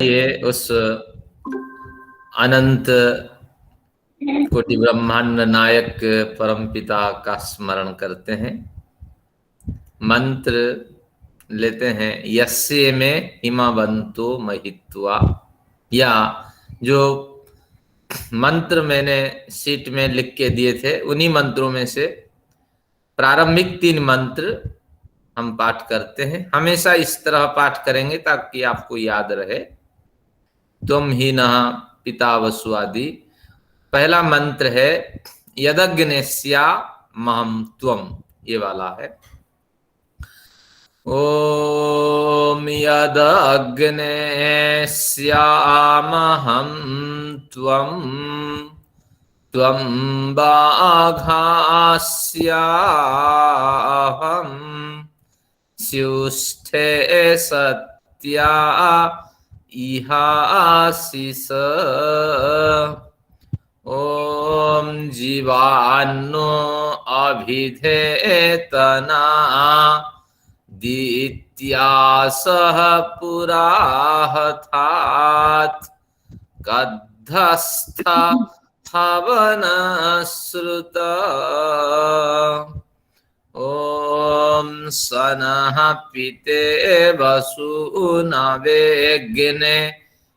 ये उस अनंत कोटि ब्रह्मांड नायक परम पिता का स्मरण करते हैं। मंत्र लेते हैं, यस्य में हिमवंतो महित्वा, या जो मंत्र मैंने शीट में लिख के दिए थे उन्हीं मंत्रों में से प्रारंभिक 3 मंत्र हम पाठ करते हैं। हमेशा इस तरह पाठ करेंगे ताकि आपको याद रहे। त्वं ही नः पिता वसु आदि। पहला मंत्र है यदग्नेस्या महं त्वं, ये वाला है। ओम यदग्नेस्यामहं त्वं त्वं बाघास्याहं स्युष्टे सत्या इहासिस। ओम जीवान्नो अभिधेतना दित्यासह पुराहथात् कद्धस्थ हवनश्रुत। ओम सनः पिते वसूनवेग्ने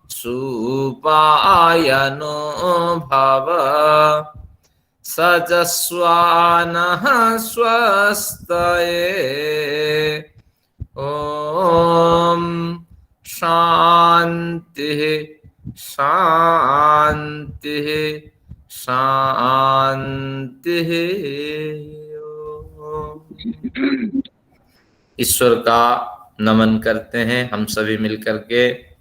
सुपायनो भव सजस्वानः स्वस्तये। ओम शांति शांति शांति। ईश्वर का नमन करते हैं हम सभी मिलकर के,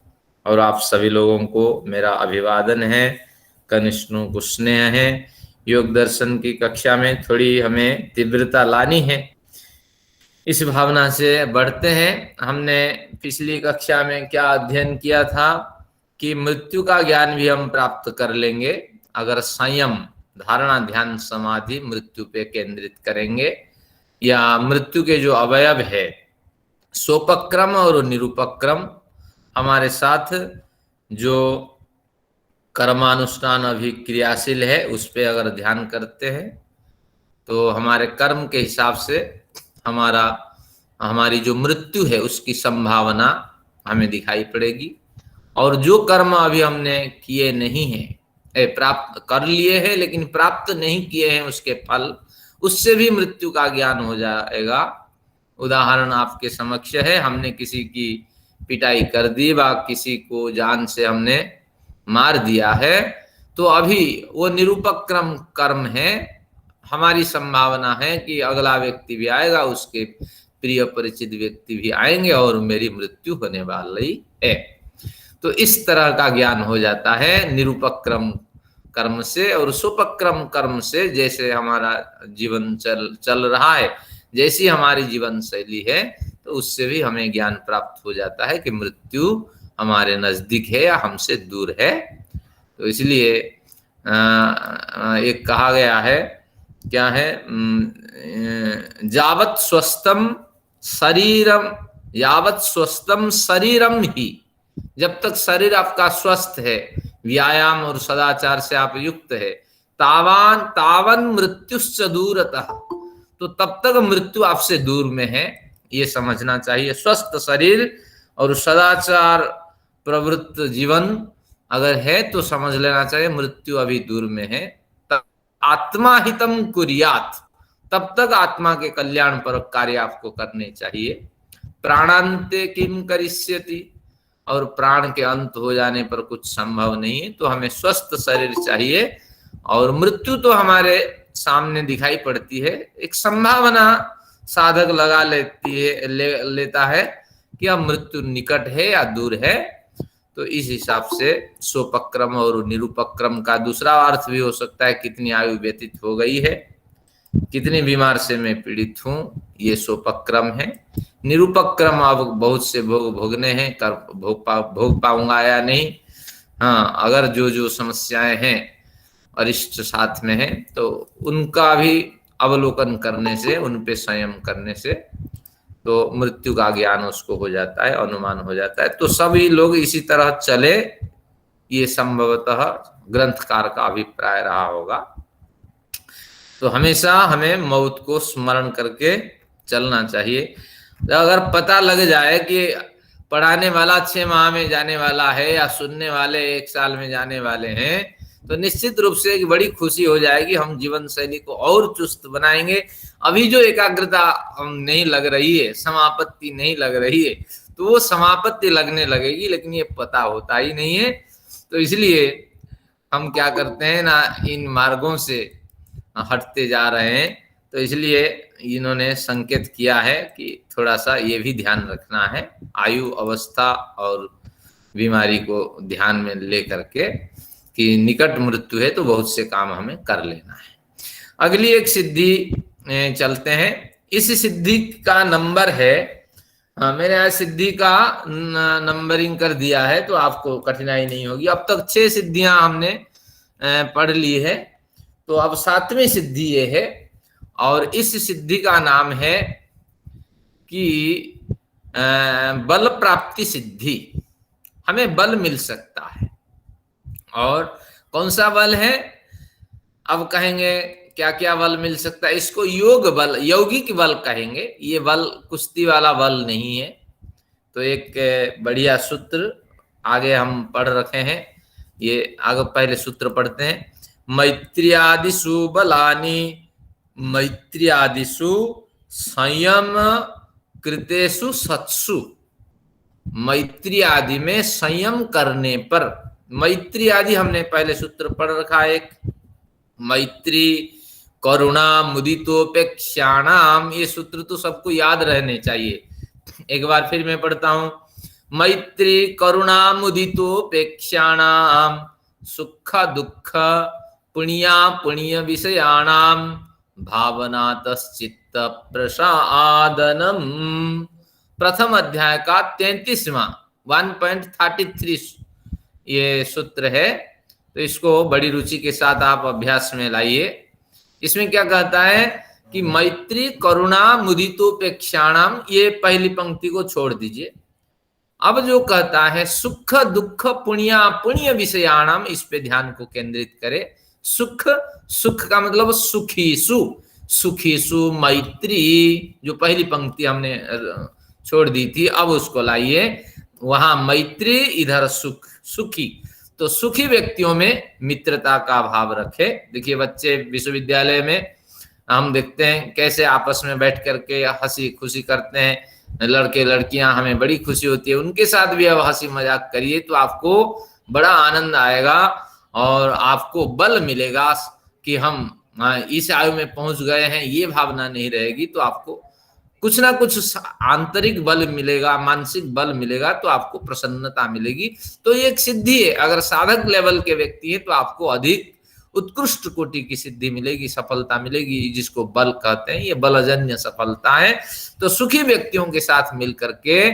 और आप सभी लोगों को मेरा अभिवादन है, कनिष्ठों को स्नेह है। योग दर्शन की कक्षा में थोड़ी हमें तीव्रता लानी है, इस भावना से बढ़ते हैं। हमने पिछली कक्षा में क्या अध्ययन किया था कि मृत्यु का ज्ञान भी हम प्राप्त कर लेंगे अगर संयम, धारणा, ध्यान, समाधि मृत्यु पे केंद्रित करेंगे, या मृत्यु के जो अवयव है सोपक्रम और निरूपक्रम, हमारे साथ जो कर्मानुष्ठान अभी क्रियाशील है उस पे अगर ध्यान करते हैं तो हमारे कर्म के हिसाब से हमारी जो मृत्यु है उसकी संभावना हमें दिखाई पड़ेगी। और जो कर्म अभी हमने किए नहीं हैं, प्राप्त कर लिए हैं लेकिन प्राप्त नहीं किए हैं उसके फल, उससे भी मृत्यु का ज्ञान हो जाएगा। उदाहरण आपके समक्ष है, हमने किसी की पिटाई कर दी व किसी को जान से हमने मार दिया है, तो अभी वो निरूपक्रम कर्म है। हमारी संभावना है कि अगला व्यक्ति भी आएगा, उसके प्रिय परिचित व्यक्ति भी आएंगे और मेरी मृत्यु होने वाली है। तो इस तरह का ज्ञान हो जाता है निरूपक्रम कर्म से। और सुपक्रम कर्म से जैसे हमारा जीवन चल रहा है, जैसी हमारी जीवन शैली है, तो उससे भी हमें ज्ञान प्राप्त हो जाता है कि मृत्यु हमारे नजदीक है या हमसे दूर है। तो इसलिए एक कहा गया है, क्या है, यावत् स्वस्थम शरीरम ही, जब तक शरीर आपका स्वस्थ है, व्यायाम और सदाचार से आप युक्त है, तावन मृत्युश्च दूरतः, तो तब तक मृत्यु आपसे दूर में है, ये समझना चाहिए। स्वस्थ शरीर और सदाचार प्रवृत्त जीवन अगर है तो समझ लेना चाहिए मृत्यु अभी दूर में है। तब आत्मा हितम कुर्यात, तब तक आत्मा के कल्याण पर कार्य आपको करने चाहिए। प्राणांते किम करिष्यति, और प्राण के अंत हो जाने पर कुछ संभव नहीं है, तो हमें स्वस्थ शरीर चाहिए। और मृत्यु तो हमारे सामने दिखाई पड़ती है, एक संभावना साधक लगा लेता है कि अब मृत्यु निकट है या दूर है। तो इस हिसाब से सोपक्रम और निरूपक्रम का दूसरा अर्थ भी हो सकता है कितनी आयु व्यतीत हो गई है, कितनी बीमार से मैं पीड़ित हूँ, ये सोपक्रम है। निरूपक्रम अब बहुत से भोग भोगने हैं, कर भोग पाऊंगा या नहीं। हाँ, अगर जो समस्याएं हैं अरिष्ट साथ में है तो उनका भी अवलोकन करने से, उन पे संयम करने से तो मृत्यु का ज्ञान उसको हो जाता है, अनुमान हो जाता है। तो सभी लोग इसी तरह चले, ये संभवतः ग्रंथकार का अभिप्राय रहा होगा। तो हमेशा हमें मौत को स्मरण करके चलना चाहिए। अगर पता लग जाए कि पढ़ाने वाला 6 माह में जाने वाला है या सुनने वाले 1 साल में जाने वाले हैं, तो निश्चित रूप से एक बड़ी खुशी हो जाएगी। हम जीवन शैली को और चुस्त बनाएंगे। अभी जो एकाग्रता नहीं लग रही है, समापत्ति नहीं लग रही है, तो वो समापत्ति लगने लगेगी, लेकिन ये पता होता ही नहीं है। तो इसलिए हम क्या करते हैं ना, इन मार्गों से हटते जा रहे हैं। तो इसलिए इन्होंने संकेत किया है कि थोड़ा सा ये भी ध्यान रखना है, आयु, अवस्था और बीमारी को ध्यान में लेकर के, कि निकट मृत्यु है तो बहुत से काम हमें कर लेना है। अगली एक सिद्धि चलते हैं। इस सिद्धि का नंबर है, मैंने आज सिद्धि का नंबरिंग कर दिया है तो आपको कठिनाई नहीं होगी। अब तक 6 सिद्धियां हमने पढ़ ली है, तो अब 7वीं सिद्धि ये है, और इस सिद्धि का नाम है कि बल प्राप्ति सिद्धि। हमें बल मिल सकता है, और कौन सा बल है? अब कहेंगे क्या क्या बल मिल सकता है? इसको योग बल, यौगिक बल कहेंगे। ये बल कुश्ती वाला बल नहीं है। तो एक बढ़िया सूत्र आगे हम पढ़ रखे हैं, ये आगे पहले सूत्र पढ़ते हैं। मैत्र्यादिषु बलानि मैत्र्यादिषु संयम कृतेषु सत्सु। मैत्री आदि में संयम करने पर, मैत्री आदि हमने पहले सूत्र पढ़ रखा है। एक मैत्री करुणा मुदितोपेक्षाणाम, ये सूत्र तो सबको याद रहने चाहिए। एक बार फिर मैं पढ़ता हूं। मैत्री करुणा मुदितोपेक्षाणाम सुख दुख पुण्या पुण्य विषयाणाम भावनातश्चित्त प्रसादनम। प्रथम अध्याय का 33वां 1.33 ये सूत्र है। तो इसको बड़ी रुचि के साथ आप अभ्यास में लाइए। इसमें क्या कहता है कि मैत्री करुणा मुदितोपेक्षाणाम, ये पहली पंक्ति को छोड़ दीजिए। अब जो कहता है सुख दुख पुण्या पुण्य विषयाणाम, इस पे ध्यान को केंद्रित करें। सुख, सुख का मतलब सुखीसु, सुखीसु मैत्री, जो पहली पंक्ति हमने छोड़ दी थी, अब उसको लाइए। वहां मैत्री, इधर सुख, सुखी। तो सुखी व्यक्तियों में मित्रता का भाव रखे। देखिए बच्चे विश्वविद्यालय में हम देखते हैं कैसे आपस में बैठ करके हंसी खुशी करते हैं। लड़के लड़कियां, हमें बड़ी खुशी होती है। उनके साथ भी अब हंसी मजाक करिए तो आपको बड़ा आनंद आएगा, और आपको बल मिलेगा कि हम इस आयु में पहुंच गए हैं। ये भावना नहीं रहेगी, तो आपको कुछ ना कुछ आंतरिक बल मिलेगा, मानसिक बल मिलेगा, तो आपको प्रसन्नता मिलेगी। तो ये एक सिद्धि है। अगर साधक लेवल के व्यक्ति है तो आपको अधिक उत्कृष्ट कोटि की सिद्धि मिलेगी, सफलता मिलेगी, जिसको बल कहते हैं। ये बलजन्य सफलता है। तो सुखी व्यक्तियों के साथ मिलकर के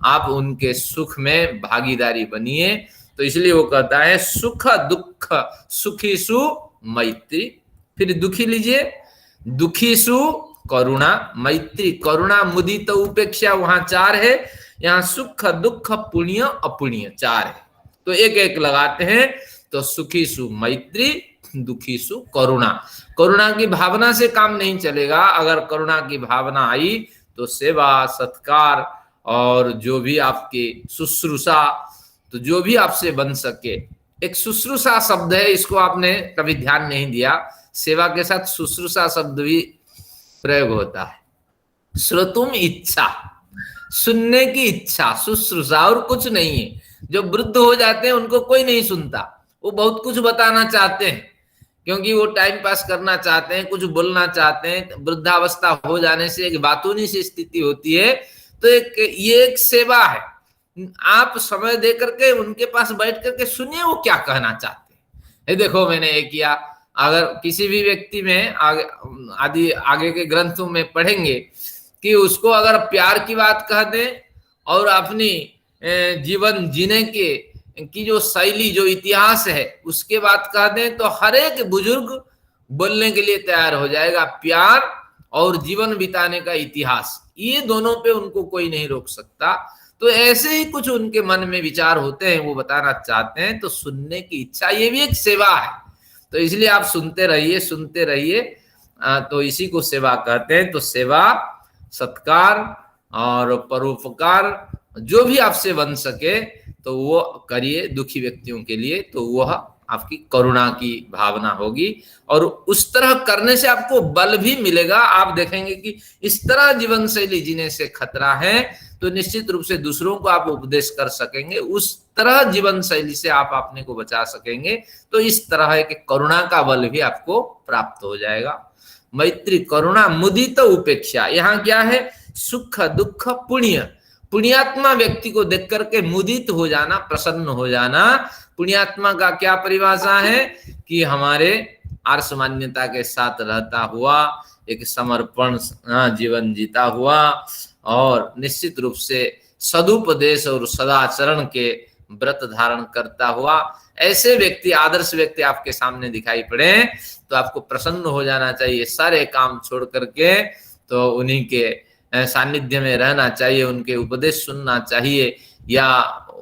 आप उनके सुख में भागीदारी बनिए। तो इसलिए वो कहता है सुख दुख सुखीसु मैत्री। फिर दुखी लीजिए, दुखीसु करुणा, मैत्री करुणा मुदित उपेक्षा, वहां 4 है। यहाँ सुख दुख पुण्य अपुण्य 4 है। तो एक एक लगाते हैं। तो सुखीसु मैत्री, दुखीसु करुणा। करुणा की भावना से काम नहीं चलेगा। अगर करुणा की भावना आई तो सेवा सत्कार और जो भी आपकी शुश्रूषा, तो जो भी आपसे बन सके। एक शुश्रूषा शब्द है, इसको आपने कभी ध्यान नहीं दिया। सेवा के साथ शुश्रूषा शब्द भी प्रयोग होता है। श्रोतुम इच्छा, सुनने की इच्छा, शुश्रूषा, और कुछ नहीं है। जो वृद्ध हो जाते हैं उनको कोई नहीं सुनता। वो बहुत कुछ बताना चाहते हैं, क्योंकि वो टाइम पास करना चाहते हैं, कुछ बोलना चाहते हैं। वृद्धावस्था हो जाने से एक बातूनी सी स्थिति होती है। तो ये एक सेवा है। आप समय दे करके उनके पास बैठ करके सुनिए वो क्या कहना चाहते हैं। देखो मैंने ये किया। अगर किसी भी व्यक्ति में आगे के ग्रंथों में पढ़ेंगे कि उसको अगर प्यार की बात कह दें और अपनी जीवन जीने की जो शैली, जो इतिहास है, उसके बात कह दें, तो हर एक बुजुर्ग बोलने के लिए तैयार हो जाएगा। प्यार और जीवन बिताने का इतिहास, ये दोनों पे उनको कोई नहीं रोक सकता। तो ऐसे ही कुछ उनके मन में विचार होते हैं, वो बताना चाहते हैं, तो सुनने की इच्छा, ये भी एक सेवा है। तो इसलिए आप सुनते रहिए, सुनते रहिए। तो इसी को सेवा कहते हैं। तो सेवा, सत्कार और परोपकार जो भी आपसे बन सके तो वो करिए दुखी व्यक्तियों के लिए, तो वह आपकी करुणा की भावना होगी। और उस तरह करने से आपको बल भी मिलेगा। आप देखेंगे कि इस तरह जीवन शैली जीने से खतरा है, तो निश्चित रूप से दूसरों को आप उपदेश कर सकेंगे, उस तरह जीवन शैली से आप अपने को बचा सकेंगे। तो इस तरह के करुणा का बल भी आपको प्राप्त हो जाएगा। मैत्री, करुणा, मुदित उपेक्षा। यहाँ क्या है? सुख, दुख, पुण्य। पुण्यात्मा व्यक्ति को देख करके मुदित हो जाना, प्रसन्न हो जाना। पुण्यात्मा का क्या परिभाषा है? कि हमारे आर्ष मान्यता के साथ रहता हुआ, एक समर्पण जीवन जीता हुआ, और निश्चित रूप से सदुपदेश और सदाचरण के व्रत धारण करता हुआ, ऐसे व्यक्ति, आदर्श व्यक्ति आपके सामने दिखाई पड़े तो आपको प्रसन्न हो जाना चाहिए। सारे काम छोड़ करके तो उन्हीं के सानिध्य में रहना चाहिए, उनके उपदेश सुनना चाहिए, या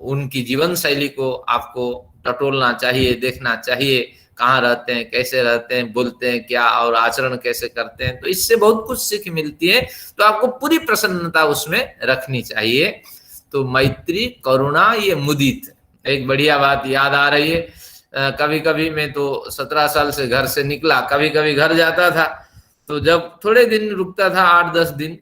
उनकी जीवन शैली को आपको टटोलना चाहिए, देखना चाहिए, कहाँ रहते हैं, कैसे रहते हैं, बोलते हैं क्या, और आचरण कैसे करते हैं। तो इससे बहुत कुछ सीख मिलती है। तो आपको पूरी प्रसन्नता उसमें रखनी चाहिए। तो मैत्री, करुणा, ये मुदित। एक बढ़िया बात याद आ रही है। कभी कभी मैं तो 17 साल से घर से निकला, कभी कभी घर जाता था, तो जब थोड़े दिन रुकता था, 8-10 दिन,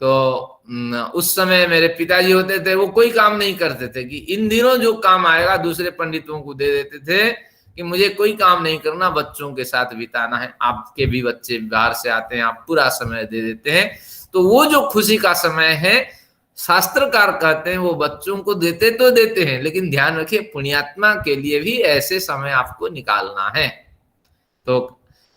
तो उस समय मेरे पिताजी होते थे, वो कोई काम नहीं करते थे कि इन दिनों जो काम आएगा दूसरे पंडितों को दे देते थे कि मुझे कोई काम नहीं करना, बच्चों के साथ बिताना है। आपके भी बच्चे बाहर से आते हैं, आप पूरा समय दे देते हैं। तो वो जो खुशी का समय है, शास्त्रकार कहते हैं वो बच्चों को देते तो देते हैं, लेकिन ध्यान रखिए पुण्यात्मा के लिए भी ऐसे समय आपको निकालना है। तो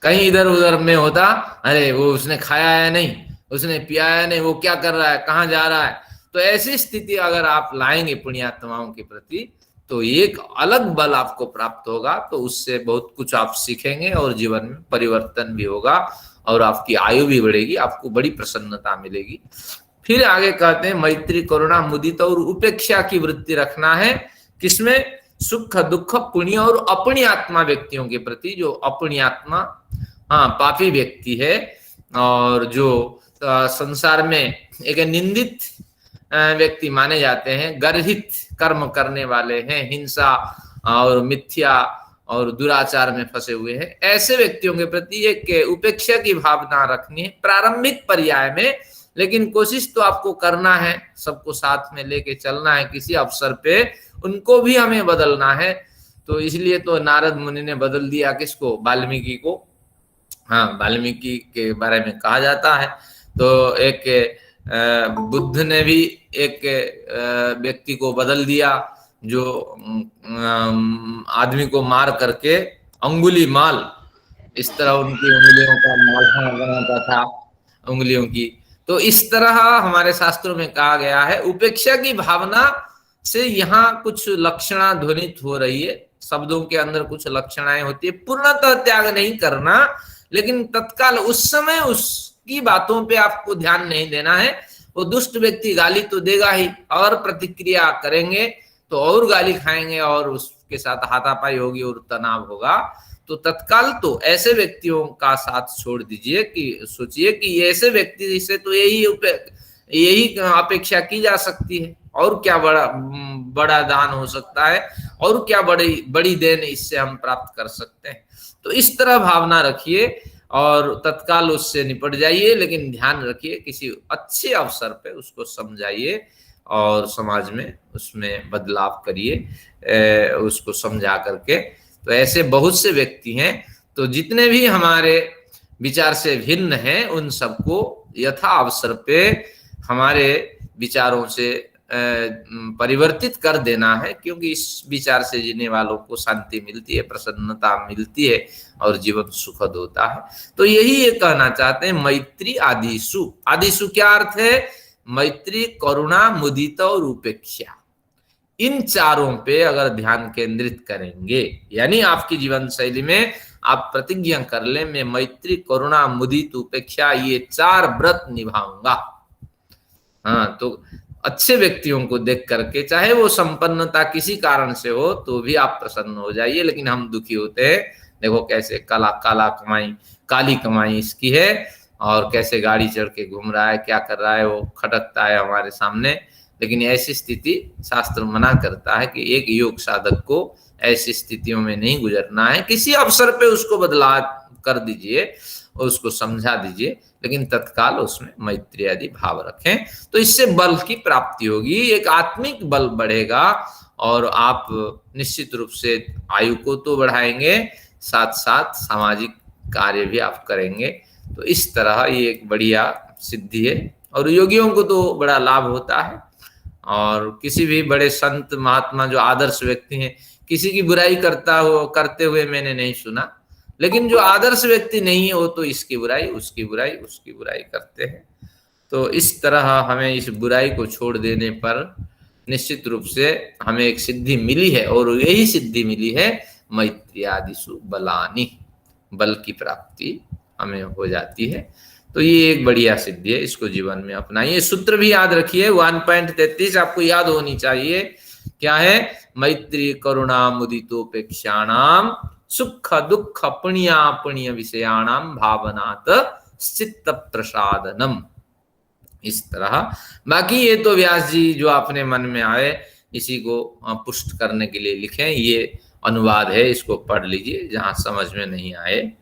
कहीं इधर उधर में होता, अरे वो उसने खाया है नहीं, उसने पिया है नहीं, वो क्या कर रहा है, कहाँ जा रहा है। तो ऐसी स्थिति अगर आप लाएंगे पुण्यात्माओं के प्रति, तो एक अलग बल आपको प्राप्त होगा। तो उससे बहुत कुछ आप सीखेंगे और जीवन में परिवर्तन भी होगा, और आपकी आयु भी बढ़ेगी, आपको बड़ी प्रसन्नता मिलेगी। फिर आगे कहते हैं मैत्री, करुणा, मुदित और उपेक्षा की वृत्ति रखना है। किसमें? सुख, दुख, पुण्य और अपनी आत्मा व्यक्तियों के प्रति। जो अपनी आत्मा, पापी व्यक्ति है और जो संसार में एक निंदित व्यक्ति माने जाते हैं, गर्हित कर्म करने वाले हैं, हिंसा और मिथ्या और दुराचार में फंसे हुए हैं, ऐसे व्यक्तियों के प्रति एक उपेक्षा की भावना रखनी है प्रारंभिक पर्याय में। लेकिन कोशिश तो आपको करना है, सबको साथ में लेके चलना है। किसी अवसर पे उनको भी हमें बदलना है। तो इसलिए तो नारद मुनि ने बदल दिया किसको? वाल्मीकि को। वाल्मीकि के बारे में कहा जाता है। तो एक बुद्ध ने भी एक व्यक्ति को बदल दिया, जो आदमी को मार करके अंगुली माल, इस तरह उनकी उंगलियों का माला बनाता था, उंगलियों की। तो इस तरह हमारे शास्त्रों में कहा गया है। उपेक्षा की भावना से यहाँ कुछ लक्षणा ध्वनित हो रही है, शब्दों के अंदर कुछ लक्षणाएं होती है। पूर्णतः त्याग नहीं करना, लेकिन तत्काल उस समय उसकी बातों पे आपको ध्यान नहीं देना है। वो दुष्ट व्यक्ति गाली तो देगा ही, और प्रतिक्रिया करेंगे तो और गाली खाएंगे, और उसके साथ हाथापाई होगी और तनाव होगा। तो तत्काल तो ऐसे व्यक्तियों का साथ छोड़ दीजिए, कि सोचिए कि ऐसे व्यक्ति से तो यही अपेक्षा की जा सकती है, और क्या बड़ा दान हो सकता है, और क्या बड़ी देन इससे हम प्राप्त कर सकते हैं। तो इस तरह भावना रखिए और तत्काल उससे निपट जाइए। लेकिन ध्यान रखिए किसी अच्छे अवसर पे उसको समझाइए और समाज में उसमें बदलाव करिए, उसको समझा करके। तो ऐसे बहुत से व्यक्ति हैं। तो जितने भी हमारे विचार से भिन्न हैं, उन सबको यथा अवसर पे हमारे विचारों से परिवर्तित कर देना है, क्योंकि इस विचार से जीने वालों को शांति मिलती है, प्रसन्नता मिलती है और जीवन सुखद होता है। तो यही ये कहना चाहते हैं मैत्री आदिशु। आदिशु क्या अर्थ है? मैत्री, करुणा, मुदिता और उपेक्षा। इन चारों पे अगर ध्यान केंद्रित करेंगे, यानी आपकी जीवन शैली में आप प्रतिज्ञा कर ले, मैं मैत्री, करुणा, मुदित, उपेक्षा, ये 4 व्रत निभाऊंगा। हाँ, तो अच्छे व्यक्तियों को देख करके, चाहे वो संपन्नता किसी कारण से हो, तो भी आप प्रसन्न हो जाइए। लेकिन हम दुखी होते हैं, देखो कैसे काली कमाई इसकी है, और कैसे गाड़ी चढ़ के घूम रहा है, क्या कर रहा है, वो खटकता है हमारे सामने। लेकिन ऐसी स्थिति शास्त्र मना करता है कि एक योग साधक को ऐसी स्थितियों में नहीं गुजरना है। किसी अवसर पे उसको बदलाव कर दीजिए और उसको समझा दीजिए, लेकिन तत्काल उसमें मैत्री आदि भाव रखें, तो इससे बल की प्राप्ति होगी, एक आत्मिक बल बढ़ेगा, और आप निश्चित रूप से आयु को तो बढ़ाएंगे, साथ साथ सामाजिक कार्य भी आप करेंगे। तो इस तरह ये एक बढ़िया सिद्धि है, और योगियों को तो बड़ा लाभ होता है। और किसी भी बड़े संत महात्मा जो आदर्श व्यक्ति हैं, किसी की बुराई करते हुए मैंने नहीं सुना। लेकिन जो आदर्श व्यक्ति नहीं है, वो तो इसकी बुराई, उसकी बुराई, उसकी बुराई करते हैं। तो इस तरह हमें इस बुराई को छोड़ देने पर निश्चित रूप से हमें एक सिद्धि मिली है, और यही सिद्धि मिली है मैत्री आदिषु बलानि, बल की प्राप्ति हमें हो जाती है। तो ये एक बढ़िया सिद्धि है, इसको जीवन में अपनाइए। सूत्र भी याद रखिए, 1.33 आपको याद होनी चाहिए। क्या है? मैत्री करुणा मुदितोपेक्षाणाम सुख दुख पुण्या पुण्य विषयाणाम भावनात चित्त प्रसादनम। इस तरह बाकी ये तो व्यास जी जो अपने मन में आए इसी को पुष्ट करने के लिए लिखे, ये अनुवाद है, इसको पढ़ लीजिए। जहां समझ में नहीं आए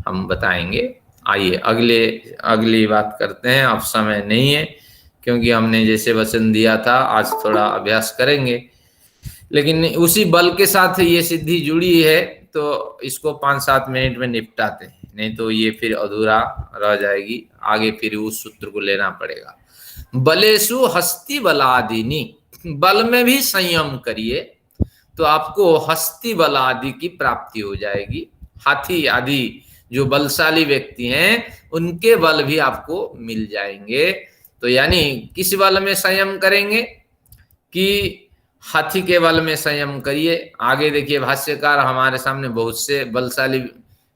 हम बताएंगे। आइए अगली बात करते हैं। अब समय नहीं है, क्योंकि हमने जैसे वचन दिया था आज थोड़ा अभ्यास करेंगे, लेकिन उसी बल के साथ ये सिद्धि जुड़ी है, तो इसको 5-7 मिनट में निपटाते हैं, नहीं तो ये फिर अधूरा रह जाएगी। आगे फिर उस सूत्र को लेना पड़ेगा। बलेसु हस्ति बलादिनी, बल में भी संयम करिए तो आपको हस्ति बल आदि की प्राप्ति हो जाएगी। हाथी आदि जो बलशाली व्यक्ति हैं, उनके बल भी आपको मिल जाएंगे। तो यानी किस बल में संयम करेंगे? कि हाथी के बल में संयम करिए। आगे देखिए, भाष्यकार हमारे सामने बहुत से बलशाली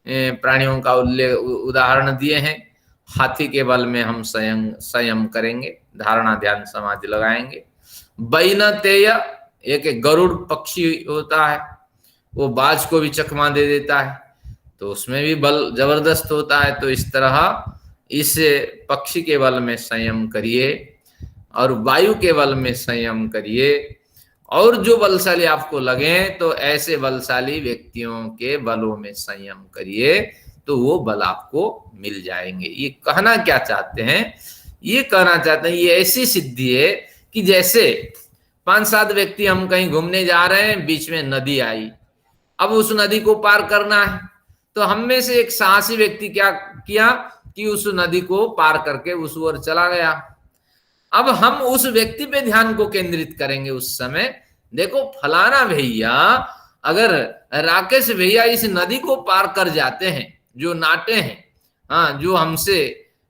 प्राणियों का उदाहरण दिए हैं। हाथी के बल में हम संयम करेंगे, धारणा ध्यान समाधि लगाएंगे। बैनतेय, एक गरुड़ पक्षी होता है, वो बाज को भी चकमा दे देता है, तो उसमें भी बल जबरदस्त होता है। तो इस तरह इस पक्षी के बल में संयम करिए, और वायु के बल में संयम करिए, और जो बलशाली आपको लगे तो ऐसे बलशाली व्यक्तियों के बलों में संयम करिए, तो वो बल आपको मिल जाएंगे। ये कहना क्या चाहते हैं? ये कहना चाहते हैं, ये ऐसी सिद्धि है कि जैसे 5-7 व्यक्ति हम कहीं घूमने जा रहे हैं, बीच में नदी आई, अब उस नदी को पार करना है, तो हम में से एक साहसी व्यक्ति क्या किया कि उस नदी को पार करके उस ओर चला गया। अब हम उस व्यक्ति पे ध्यान को केंद्रित करेंगे उस समय, देखो फलाना भैया, अगर राकेश भैया इस नदी को पार कर जाते हैं, जो नाटे हैं, हाँ, जो हमसे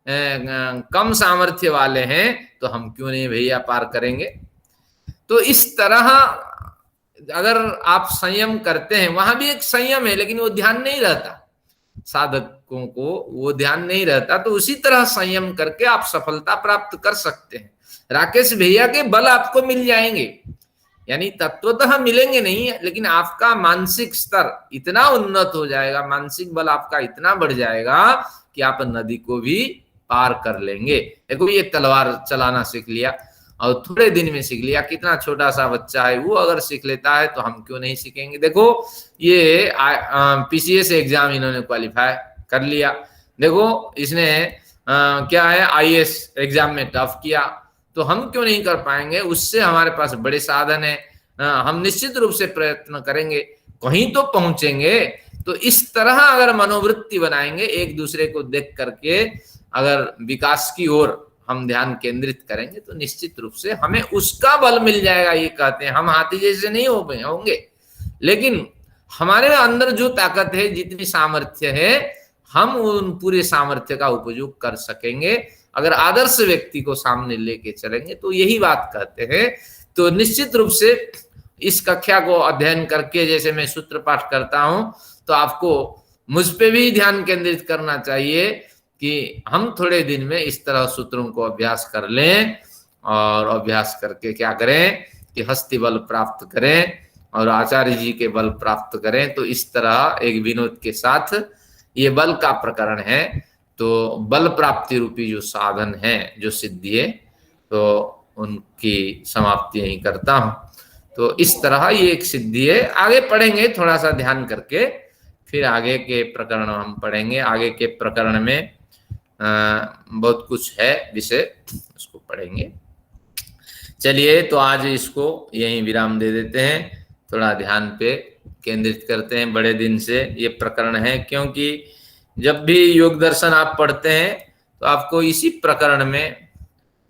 कम सामर्थ्य वाले हैं, तो हम क्यों नहीं भैया पार करेंगे। तो इस तरह अगर आप संयम करते हैं, वहां भी एक संयम है, लेकिन वो ध्यान नहीं रहता, साधकों को वो ध्यान नहीं रहता। तो उसी तरह संयम करके आप सफलता प्राप्त कर सकते हैं। राकेश भैया के बल आपको मिल जाएंगे, यानी तत्वतः मिलेंगे नहीं, लेकिन आपका मानसिक स्तर इतना उन्नत हो जाएगा, मानसिक बल आपका इतना बढ़ जाएगा कि आप नदी को भी पार कर लेंगे। देखो, ये तलवार चलाना सीख लिया और थोड़े दिन में सीख लिया, कितना छोटा सा बच्चा है, वो अगर सीख लेता है तो हम क्यों नहीं सीखेंगे। देखो, ये पीसीएस एग्जाम इन्होंने क्वालिफाई कर लिया। देखो, इसने क्या है, आईएएस एग्जाम में टफ किया, तो हम क्यों नहीं कर पाएंगे। उससे हमारे पास बड़े साधन है, हम निश्चित रूप से प्रयत्न करेंगे, कहीं तो पहुंचेंगे। तो इस तरह अगर मनोवृत्ति बनाएंगे, एक दूसरे को देख करके अगर विकास की ओर हम ध्यान केंद्रित करेंगे, तो निश्चित रूप से हमें उसका बल मिल जाएगा। ये कहते हैं हम हाथी जैसे नहीं होंगे, लेकिन हमारे अंदर जो ताकत है, जितनी सामर्थ्य है, हम उन पूरे सामर्थ्य का उपयोग कर सकेंगे। अगर आदर्श व्यक्ति को सामने लेके चलेंगे, तो यही बात कहते हैं। तो निश्चित रूप से इस कक्षा को अध्ययन करके, जैसे मैं सूत्र पाठ करता हूं, तो आपको मुझ पे भी ध्यान केंद्रित करना चाहिए कि हम थोड़े दिन में इस तरह सूत्रों को अभ्यास कर लें, और अभ्यास करके क्या करें कि हस्ती बल प्राप्त करें और आचार्य जी के बल प्राप्त करें। तो इस तरह एक विनोद के साथ ये बल का प्रकरण है। तो बल प्राप्ति रूपी जो साधन है, जो सिद्धि है, तो उनकी समाप्ति यही करता हूं। तो इस तरह ये एक सिद्धि है। आगे पढ़ेंगे थोड़ा सा ध्यान करके, फिर आगे के प्रकरण हम पढ़ेंगे। आगे के प्रकरण में बहुत कुछ है विषय, उसको पढ़ेंगे। चलिए, तो आज इसको यहीं विराम दे देते हैं, थोड़ा ध्यान पे केंद्रित करते हैं। बड़े दिन से ये प्रकरण है, क्योंकि जब भी योग दर्शन आप पढ़ते हैं तो आपको इसी प्रकरण में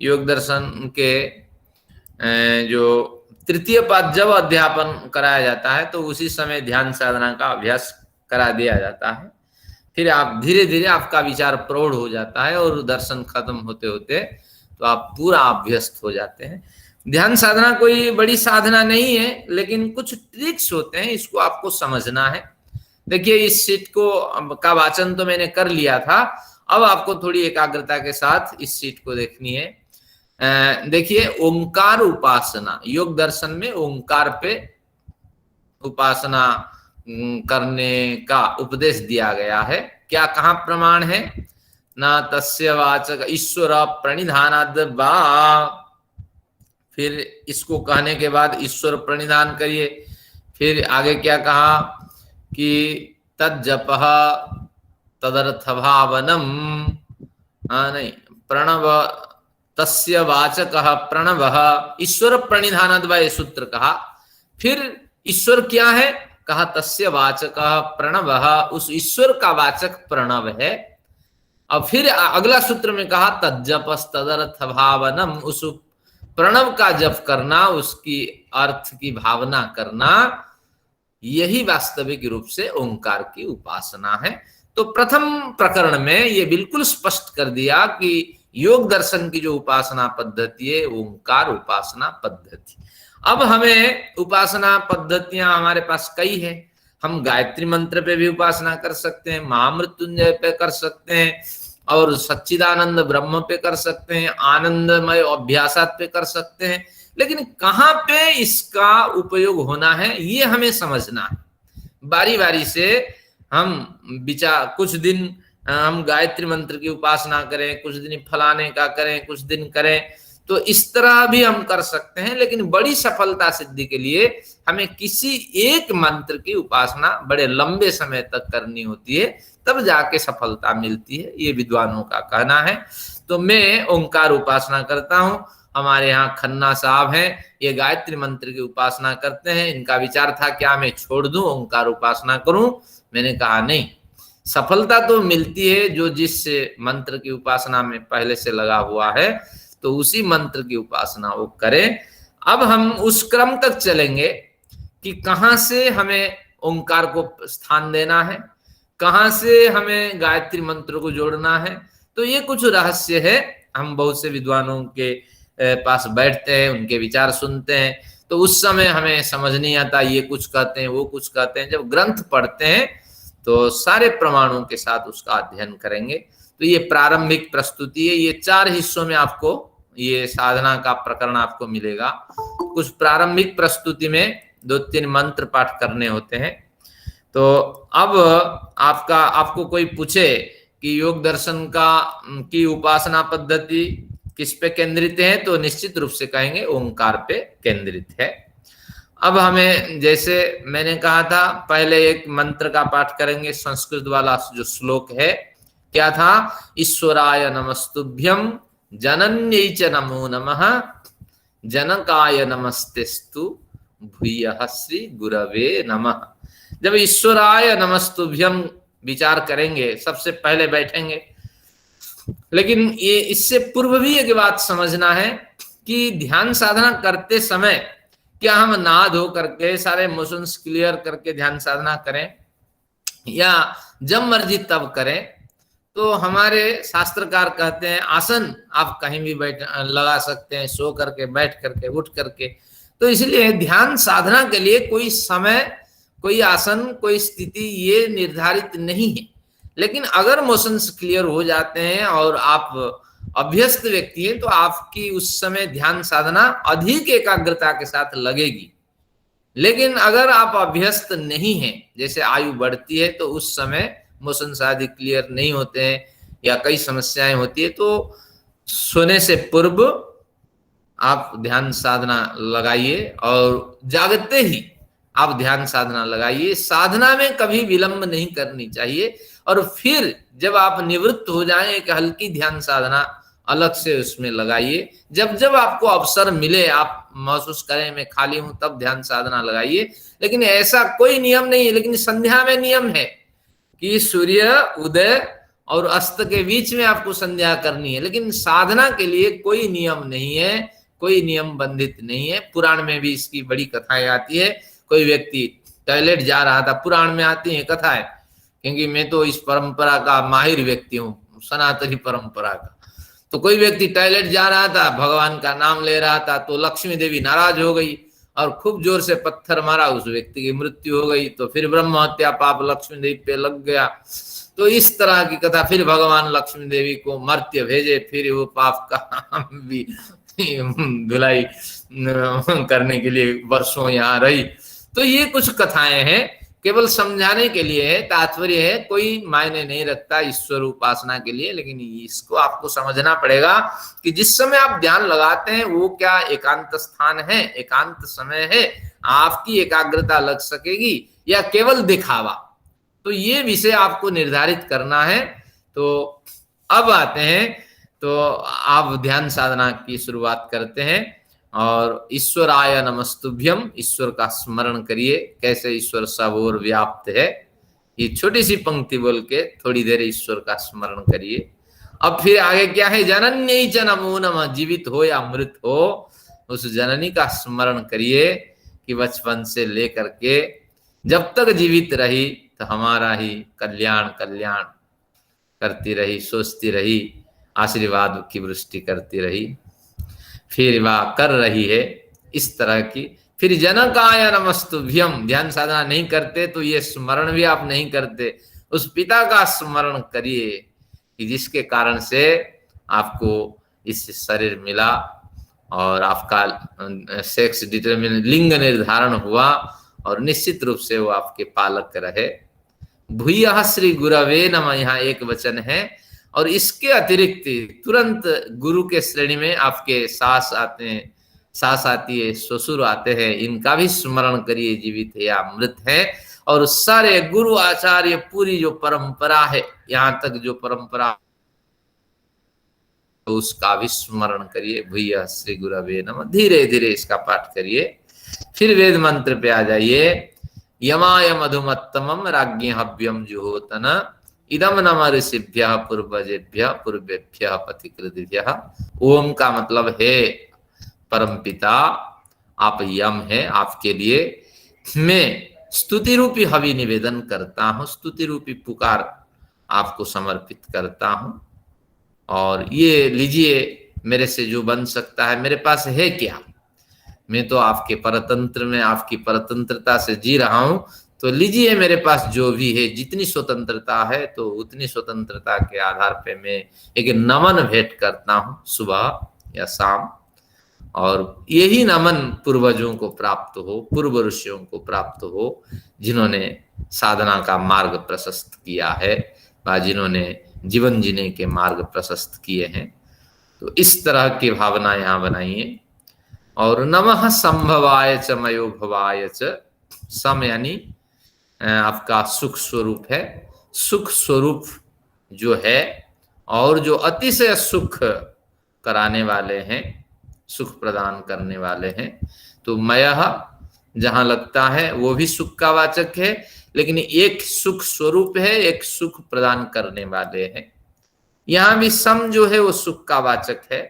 योग दर्शन के जो तृतीय पाद जब अध्यापन कराया जाता है तो उसी समय ध्यान साधना का अभ्यास करा दिया जाता है। फिर आप धीरे धीरे आपका विचार प्रौढ़ हो जाता है और दर्शन खत्म होते होते तो आप पूरा अभ्यस्त हो जाते हैं। ध्यान साधना कोई बड़ी साधना नहीं है, लेकिन कुछ ट्रिक्स होते हैं, इसको आपको समझना है। देखिए, इस सीट को का वाचन तो मैंने कर लिया था, अब आपको थोड़ी एकाग्रता के साथ इस सीट को देखनी है। देखिए, ओंकार उपासना, योग दर्शन में ओंकार पे उपासना करने का उपदेश दिया गया है। क्या कहाँ प्रमाण है? ना तस्य वाचक ईश्वर प्रणिधानाद वा, फिर इसको कहने के बाद ईश्वर प्रणिधान करिए। फिर आगे क्या कहा कि तज्जपः तदर्थभावनम, नहीं, प्रणव तस्य वाचकः प्रणवः ईश्वर प्रणिधानाद वा, ये सूत्र कहा। फिर ईश्वर क्या है? कहा तस्य वाचकः प्रणवः, उस ईश्वर का वाचक प्रणव है। अब फिर अगला सूत्र में कहा तज्जपस्तदर्थभावनम, उस प्रणव का जप करना, उसकी अर्थ की भावना करना, यही वास्तविक रूप से ओंकार की उपासना है। तो प्रथम प्रकरण में ये बिल्कुल स्पष्ट कर दिया कि योग दर्शन की जो उपासना पद्धति है, ओंकार उपासना पद्धति। अब हमें उपासना पद्धतियां हमारे पास कई है। हम गायत्री मंत्र पे भी उपासना कर सकते हैं, महामृत्युंजय पे कर सकते हैं, और सच्चिदानंद ब्रह्म पे कर सकते हैं, आनंदमय अभ्यासात पे कर सकते हैं। लेकिन कहाँ पे इसका उपयोग होना है ये हमें समझना है। बारी बारी से हम विचार, कुछ दिन हम गायत्री मंत्र की उपासना करें, कुछ दिन फलाने का करें, कुछ दिन करें, तो इस तरह भी हम कर सकते हैं। लेकिन बड़ी सफलता सिद्धि के लिए हमें किसी एक मंत्र की उपासना बड़े लंबे समय तक करनी होती है, तब जाके सफलता मिलती है, ये विद्वानों का कहना है। तो मैं ओंकार उपासना करता हूँ। हमारे यहाँ खन्ना साहब हैं, ये गायत्री मंत्र की उपासना करते हैं। इनका विचार था क्या मैं छोड़ दूं, ओंकार उपासना करूं? मैंने कहा नहीं, सफलता तो मिलती है जो जिस मंत्र की उपासना में पहले से लगा हुआ है, तो उसी मंत्र की उपासना वो करें। अब हम उस क्रम तक चलेंगे कि कहाँ से हमें ओंकार को स्थान देना है, कहाँ से हमें गायत्री मंत्र को जोड़ना है। तो ये कुछ रहस्य है। हम बहुत से विद्वानों के पास बैठते हैं, उनके विचार सुनते हैं, तो उस समय हमें समझ नहीं आता, ये कुछ कहते हैं, वो कुछ कहते हैं। जब ग्रंथ पढ़ते हैं तो सारे प्रमाणों के साथ उसका अध्ययन करेंगे। तो ये प्रारंभिक प्रस्तुति है। ये 4 हिस्सों में आपको ये साधना का प्रकरण आपको मिलेगा। कुछ प्रारंभिक प्रस्तुति में 2-3 मंत्र पाठ करने होते हैं। तो अब आपको कोई पूछे कि योग दर्शन की उपासना पद्धति किस पे केंद्रित है, तो निश्चित रूप से कहेंगे ओंकार पे केंद्रित है। अब हमें, जैसे मैंने कहा था, पहले एक मंत्र का पाठ करेंगे, संस्कृत वाला जो श्लोक है। क्या था? ईश्वराय नमस्तुभ्यम जनन्यै च नमो नमः जनकाय नमस्तेस्तु भूयः श्री गुरवे नमः। जब ईश्वराय नमस्तुभ्यम विचार करेंगे, सबसे पहले बैठेंगे। लेकिन ये इससे पूर्व भी एक बात समझना है कि ध्यान साधना करते समय क्या हम नहा धो करके सारे मोशंस क्लियर करके ध्यान साधना करें, या जब मर्जी तब करें? तो हमारे शास्त्रकार कहते हैं आसन आप कहीं भी बैठ लगा सकते हैं, सो करके, बैठ करके, उठ करके। तो इसलिए ध्यान साधना के लिए कोई समय, कोई आसन, कोई स्थिति ये निर्धारित नहीं है। लेकिन अगर मोशंस क्लियर हो जाते हैं और आप अभ्यस्त व्यक्ति हैं तो आपकी उस समय ध्यान साधना अधिक एकाग्रता के साथ लगेगी। लेकिन अगर आप अभ्यस्त नहीं हैं, जैसे आयु बढ़ती है तो उस समय मोशंस आदि क्लियर नहीं होते हैं या कई समस्याएं होती है, तो सोने से पूर्व आप ध्यान साधना लगाइए और जागते ही आप ध्यान साधना लगाइए। साधना में कभी विलंब नहीं करनी चाहिए। और फिर जब आप निवृत्त हो जाएं, एक हल्की ध्यान साधना अलग से उसमें लगाइए। जब जब आपको अवसर मिले, आप महसूस करें मैं खाली हूं, तब ध्यान साधना लगाइए। लेकिन ऐसा कोई नियम नहीं है। लेकिन संध्या में नियम है कि सूर्य उदय और अस्त के बीच में आपको संध्या करनी है। लेकिन साधना के लिए कोई नियम नहीं है, कोई नियम बंधित नहीं है। पुराण में भी इसकी बड़ी कथाएं आती है। कोई व्यक्ति टॉयलेट जा रहा था, पुराण में आती है कथाएं, क्योंकि मैं तो इस परंपरा का माहिर व्यक्ति हूँ, सनातनी परंपरा का। तो कोई व्यक्ति टॉयलेट जा रहा था, भगवान का नाम ले रहा था, तो लक्ष्मी देवी नाराज हो गई और खूब जोर से पत्थर मारा, उस व्यक्ति की मृत्यु हो गई। तो फिर ब्रह्म हत्या पाप लक्ष्मी देवी पे लग गया। तो इस तरह की कथा, फिर भगवान लक्ष्मी देवी को मर्त्य भेजे, फिर वो पाप का भी धुलाई करने के लिए वर्षों यहाँ रही। तो ये कुछ कथाएं हैं, केवल समझाने के लिए है, तात्पर्य है, कोई मायने नहीं रखता ईश्वर उपासना के लिए। लेकिन इसको आपको समझना पड़ेगा कि जिस समय आप ध्यान लगाते हैं वो क्या एकांत स्थान है, एकांत समय है, आपकी एकाग्रता लग सकेगी या केवल दिखावा। तो ये विषय आपको निर्धारित करना है। तो अब आते हैं, तो आप ध्यान साधना की शुरुआत करते हैं और ईश्वराय नमस्तुभ्यम, ईश्वर का स्मरण करिए। कैसे ईश्वर सब ओर व्याप्त है, ये छोटी सी पंक्ति बोल के थोड़ी देर ईश्वर का स्मरण करिए। अब फिर आगे क्या है, जनन्यै च नमो नमः, जीवित हो या मृत हो उस जननी का स्मरण करिए कि बचपन से लेकर के जब तक जीवित रही तो हमारा ही कल्याण कल्याण करती रही, सोचती रही, आशीर्वाद की वृष्टि करती रही, फिर वह कर रही है इस तरह की। फिर जनकाय नमस्तुभ्यम, ध्यान साधना नहीं करते तो ये स्मरण भी आप नहीं करते, उस पिता का स्मरण करिए कि जिसके कारण से आपको इस शरीर मिला और आपका सेक्स डिटरमिन, लिंग निर्धारण हुआ और निश्चित रूप से वो आपके पालक रहे। भूयः श्री गुरवे नमः, यहाँ एक वचन है। और इसके अतिरिक्त तुरंत गुरु के श्रेणी में आपके सास आते हैं, सास आती है, ससुर आते हैं, इनका भी स्मरण करिए, जीवित है या मृत है। और सारे गुरु आचार्य, पूरी जो परंपरा है, यहाँ तक जो परंपरा, तो उसका भी स्मरण करिए। भूयः श्री गुरवे नमः, धीरे धीरे इसका पाठ करिए। फिर वेद मंत्र पे आ जाइए। यमाय मधुमत्तमम राज्ञ हव्यम जुहोतन, इदम नम ऋषिभ्यः पूर्वजेभ्यः पूर्वेभ्यः पथिकृतिभ्यः। ओम का मतलब है परमपिता, आप यम है, आपके लिए मैं स्तुति रूपी हवि निवेदन करता हूँ, स्तुति रूपी पुकार आपको समर्पित करता हूँ। और ये लीजिए, मेरे से जो बन सकता है, मेरे पास है क्या, मैं तो आपके परतंत्र में, आपकी परतंत्रता से जी रहा हूं, तो लीजिए मेरे पास जो भी है, जितनी स्वतंत्रता है तो उतनी स्वतंत्रता के आधार पे मैं एक नमन भेंट करता हूं सुबह या शाम। और यही नमन पूर्वजों को प्राप्त हो, पूर्व ऋषियों को प्राप्त हो, जिन्होंने साधना का मार्ग प्रशस्त किया है व जिन्होंने जीवन जीने के मार्ग प्रशस्त किए हैं। तो इस तरह की भावना यहाँ बनाइए। और नमः संभवाय च मयो भवाय च, सम यानी आपका सुख स्वरूप है, सुख स्वरूप जो है और जो अतिशय सुख कराने वाले हैं, सुख प्रदान करने वाले हैं। तो मयः जहां लगता है वो भी सुख का वाचक है, लेकिन एक सुख स्वरूप है, एक सुख प्रदान करने वाले हैं। यहाँ भी सम जो है वो सुख का वाचक है।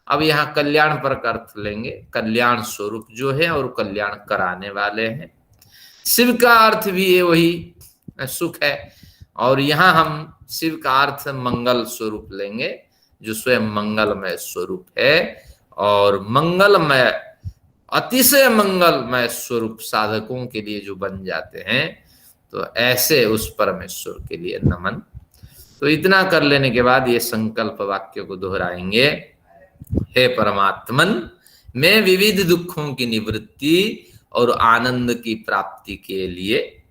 अब यहाँ कल्याण पर का अर्थ लेंगे, कल्याण स्वरूप जो है और कल्याण कराने वाले हैं। शिव का अर्थ भी है वही सुख है, और यहाँ हम शिव का अर्थ मंगल स्वरूप लेंगे, जो स्वयं मंगलमय स्वरूप है। और मंगलमय, अतिशय मंगलमय स्वरूप साधकों के लिए जो बन जाते हैं, तो ऐसे उस परमेश्वर के लिए नमन। तो इतना कर लेने के बाद ये संकल्प वाक्य को दोहराएंगे। हे परमात्मन, मैं विविध दुखों की निवृत्ति और आनंद की प्राप्ति के लिए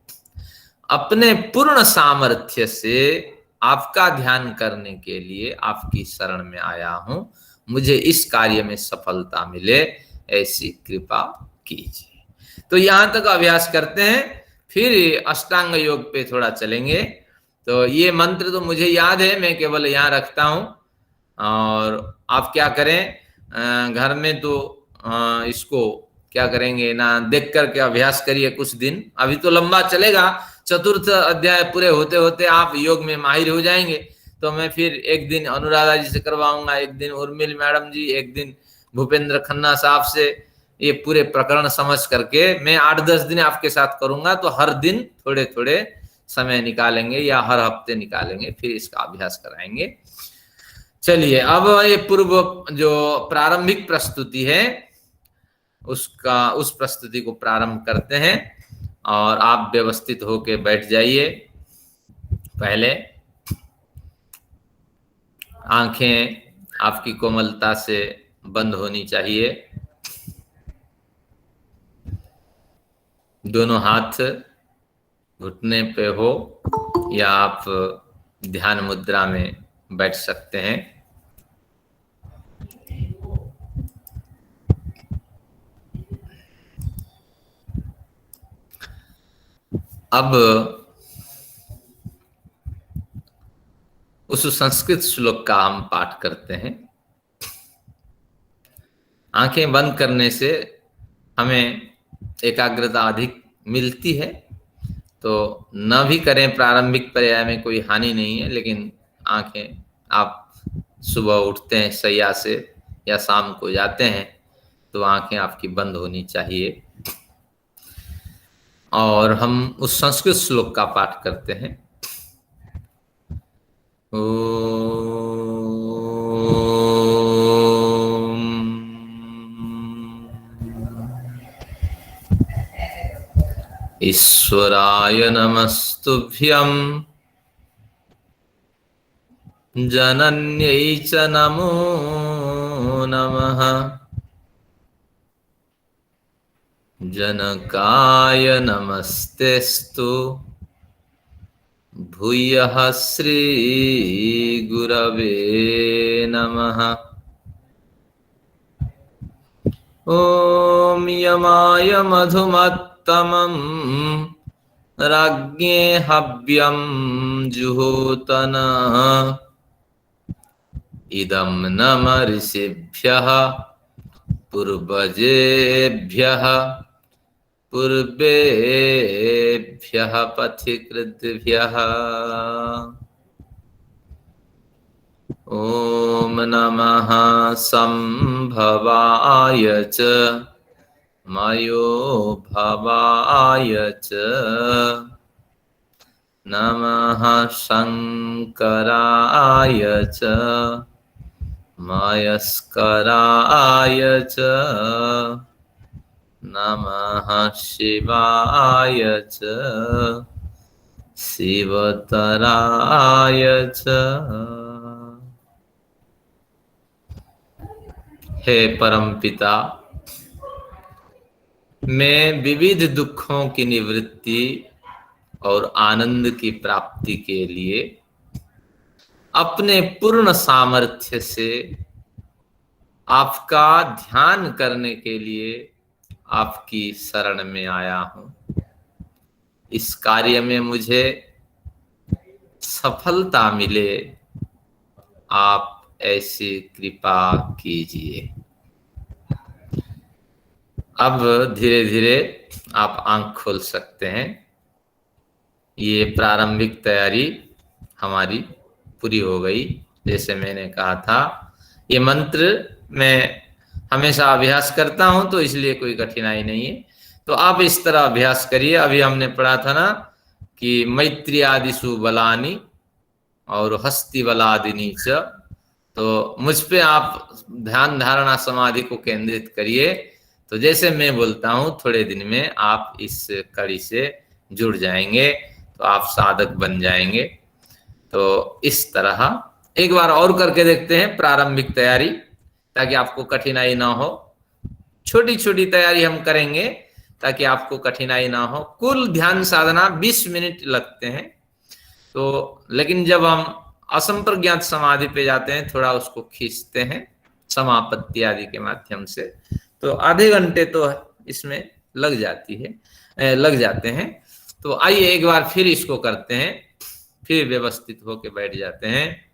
अपने पूर्ण सामर्थ्य से आपका ध्यान करने के लिए आपकी शरण में आया हूं। मुझे इस कार्य में सफलता मिले, ऐसी कृपा कीजिए। तो यहां तक अभ्यास करते हैं, फिर अष्टांग योग पे थोड़ा चलेंगे। तो ये मंत्र तो मुझे याद है, मैं केवल यहाँ रखता हूं। और आप क्या करें, घर में तो इसको क्या करेंगे ना, देख करके अभ्यास करिए कुछ दिन। अभी तो लंबा चलेगा, चतुर्थ अध्याय पूरे होते होते आप योग में माहिर हो जाएंगे। तो मैं फिर एक दिन अनुराधा जी से करवाऊंगा, एक दिन उर्मिल मैडम जी, एक दिन भूपेंद्र खन्ना साहब से, ये पूरे प्रकरण समझ करके मैं 8-10 दिन आपके साथ करूंगा। तो हर दिन थोड़े थोड़े समय निकालेंगे या हर हफ्ते निकालेंगे, फिर इसका अभ्यास कराएंगे। चलिए, अब ये पूर्व जो प्रारंभिक प्रस्तुति है उस प्रस्तुति को प्रारंभ करते हैं। और आप व्यवस्थित होके बैठ जाइए। पहले आंखें आपकी कोमलता से बंद होनी चाहिए। दोनों हाथ घुटने पे हो या आप ध्यान मुद्रा में बैठ सकते हैं। अब उस संस्कृत श्लोक का हम पाठ करते हैं। आंखें बंद करने से हमें एकाग्रता अधिक मिलती है, तो न भी करें, प्रारंभिक पर्याय में कोई हानि नहीं है। लेकिन आंखें, आप सुबह उठते हैं शैया से या शाम को जाते हैं, तो आंखें आपकी बंद होनी चाहिए। और हम उस संस्कृत श्लोक का पाठ करते हैं। ईश्वराय नमस्तुभ्यं जनन्यै च नमो नमः। जनकाय नमस्तेस्तु भूयः श्री गुरवे नमः। ओम यमाय मधुमत्तमं राज्ञे हव्यं जुहोतन इदं नम ऋषिभ्यः पूर्वजेभ्यः पूर्वेभ्यः पथिकृद्भ्यः। ओम नमः संभवाय च मयो भवाय च नमः शंकराय च मयस्कराय च नमः शिवाय च शिवतराय च। हे परमपिता, मैं विविध दुखों की निवृत्ति और आनंद की प्राप्ति के लिए अपने पूर्ण सामर्थ्य से आपका ध्यान करने के लिए आपकी शरण में आया हूं। इस कार्य में मुझे सफलता मिले, आप ऐसी कृपा कीजिए। अब धीरे धीरे आप आंख खोल सकते हैं। ये प्रारंभिक तैयारी हमारी पूरी हो गई। जैसे मैंने कहा था, ये मंत्र मैं हमेशा अभ्यास करता हूं, तो इसलिए कोई कठिनाई नहीं है। तो आप इस तरह अभ्यास करिए। अभी हमने पढ़ा था ना कि मैत्री आदिशु बलानी और हस्ति बलादिनी च। तो मुझ पे आप ध्यान धारणा समाधि को केंद्रित करिए। तो जैसे मैं बोलता हूं, थोड़े दिन में आप इस कड़ी से जुड़ जाएंगे, तो आप साधक बन जाएंगे। तो इस तरह एक बार और करके देखते हैं प्रारंभिक तैयारी, ताकि आपको कठिनाई ना हो। छोटी छोटी तैयारी हम करेंगे ताकि आपको कठिनाई ना हो। कुल ध्यान साधना 20 मिनट लगते हैं, तो लेकिन जब हम असंप्रज्ञात समाधि पे जाते हैं, थोड़ा उसको खींचते हैं समापत्ति आदि के माध्यम से, तो आधे घंटे तो इसमें लग जाते हैं। तो आइए एक बार फिर इसको करते हैं, फिर व्यवस्थित होके बैठ जाते हैं।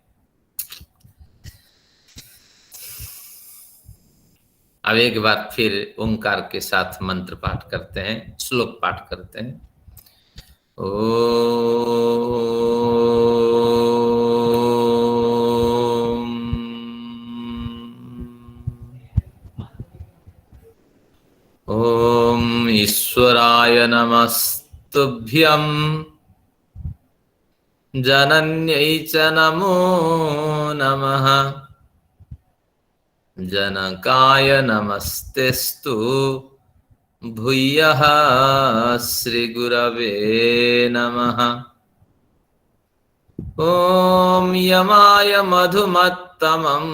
अब एक बार फिर ओंकार के साथ मंत्र पाठ करते हैं, श्लोक पाठ करते हैं। ओम ईश्वराय नमस्तुभ्यं जनन्यै च नमो नमः, जनकाय नमस्तेस्तु भूयः श्रीगुरवे नमः। ओम यमाय मधुमत्तमं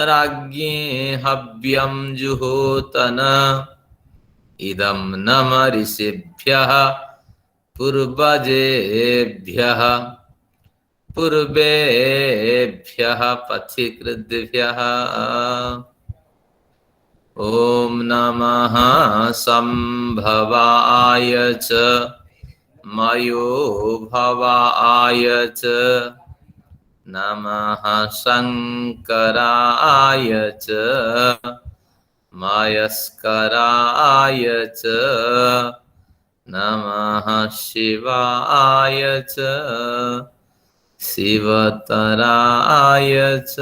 राज्ञे हव्यं जुहोतन, इदं नम ऋषिभ्यः पूर्वजेभ्यः पूर्वेभ्यः पथिकृद्भ्यः। ओम नमः संभवाय च मयो भवाय च, नमः शंकराय च मयस्कराय च, नमः शिवाय च शिवतराय च।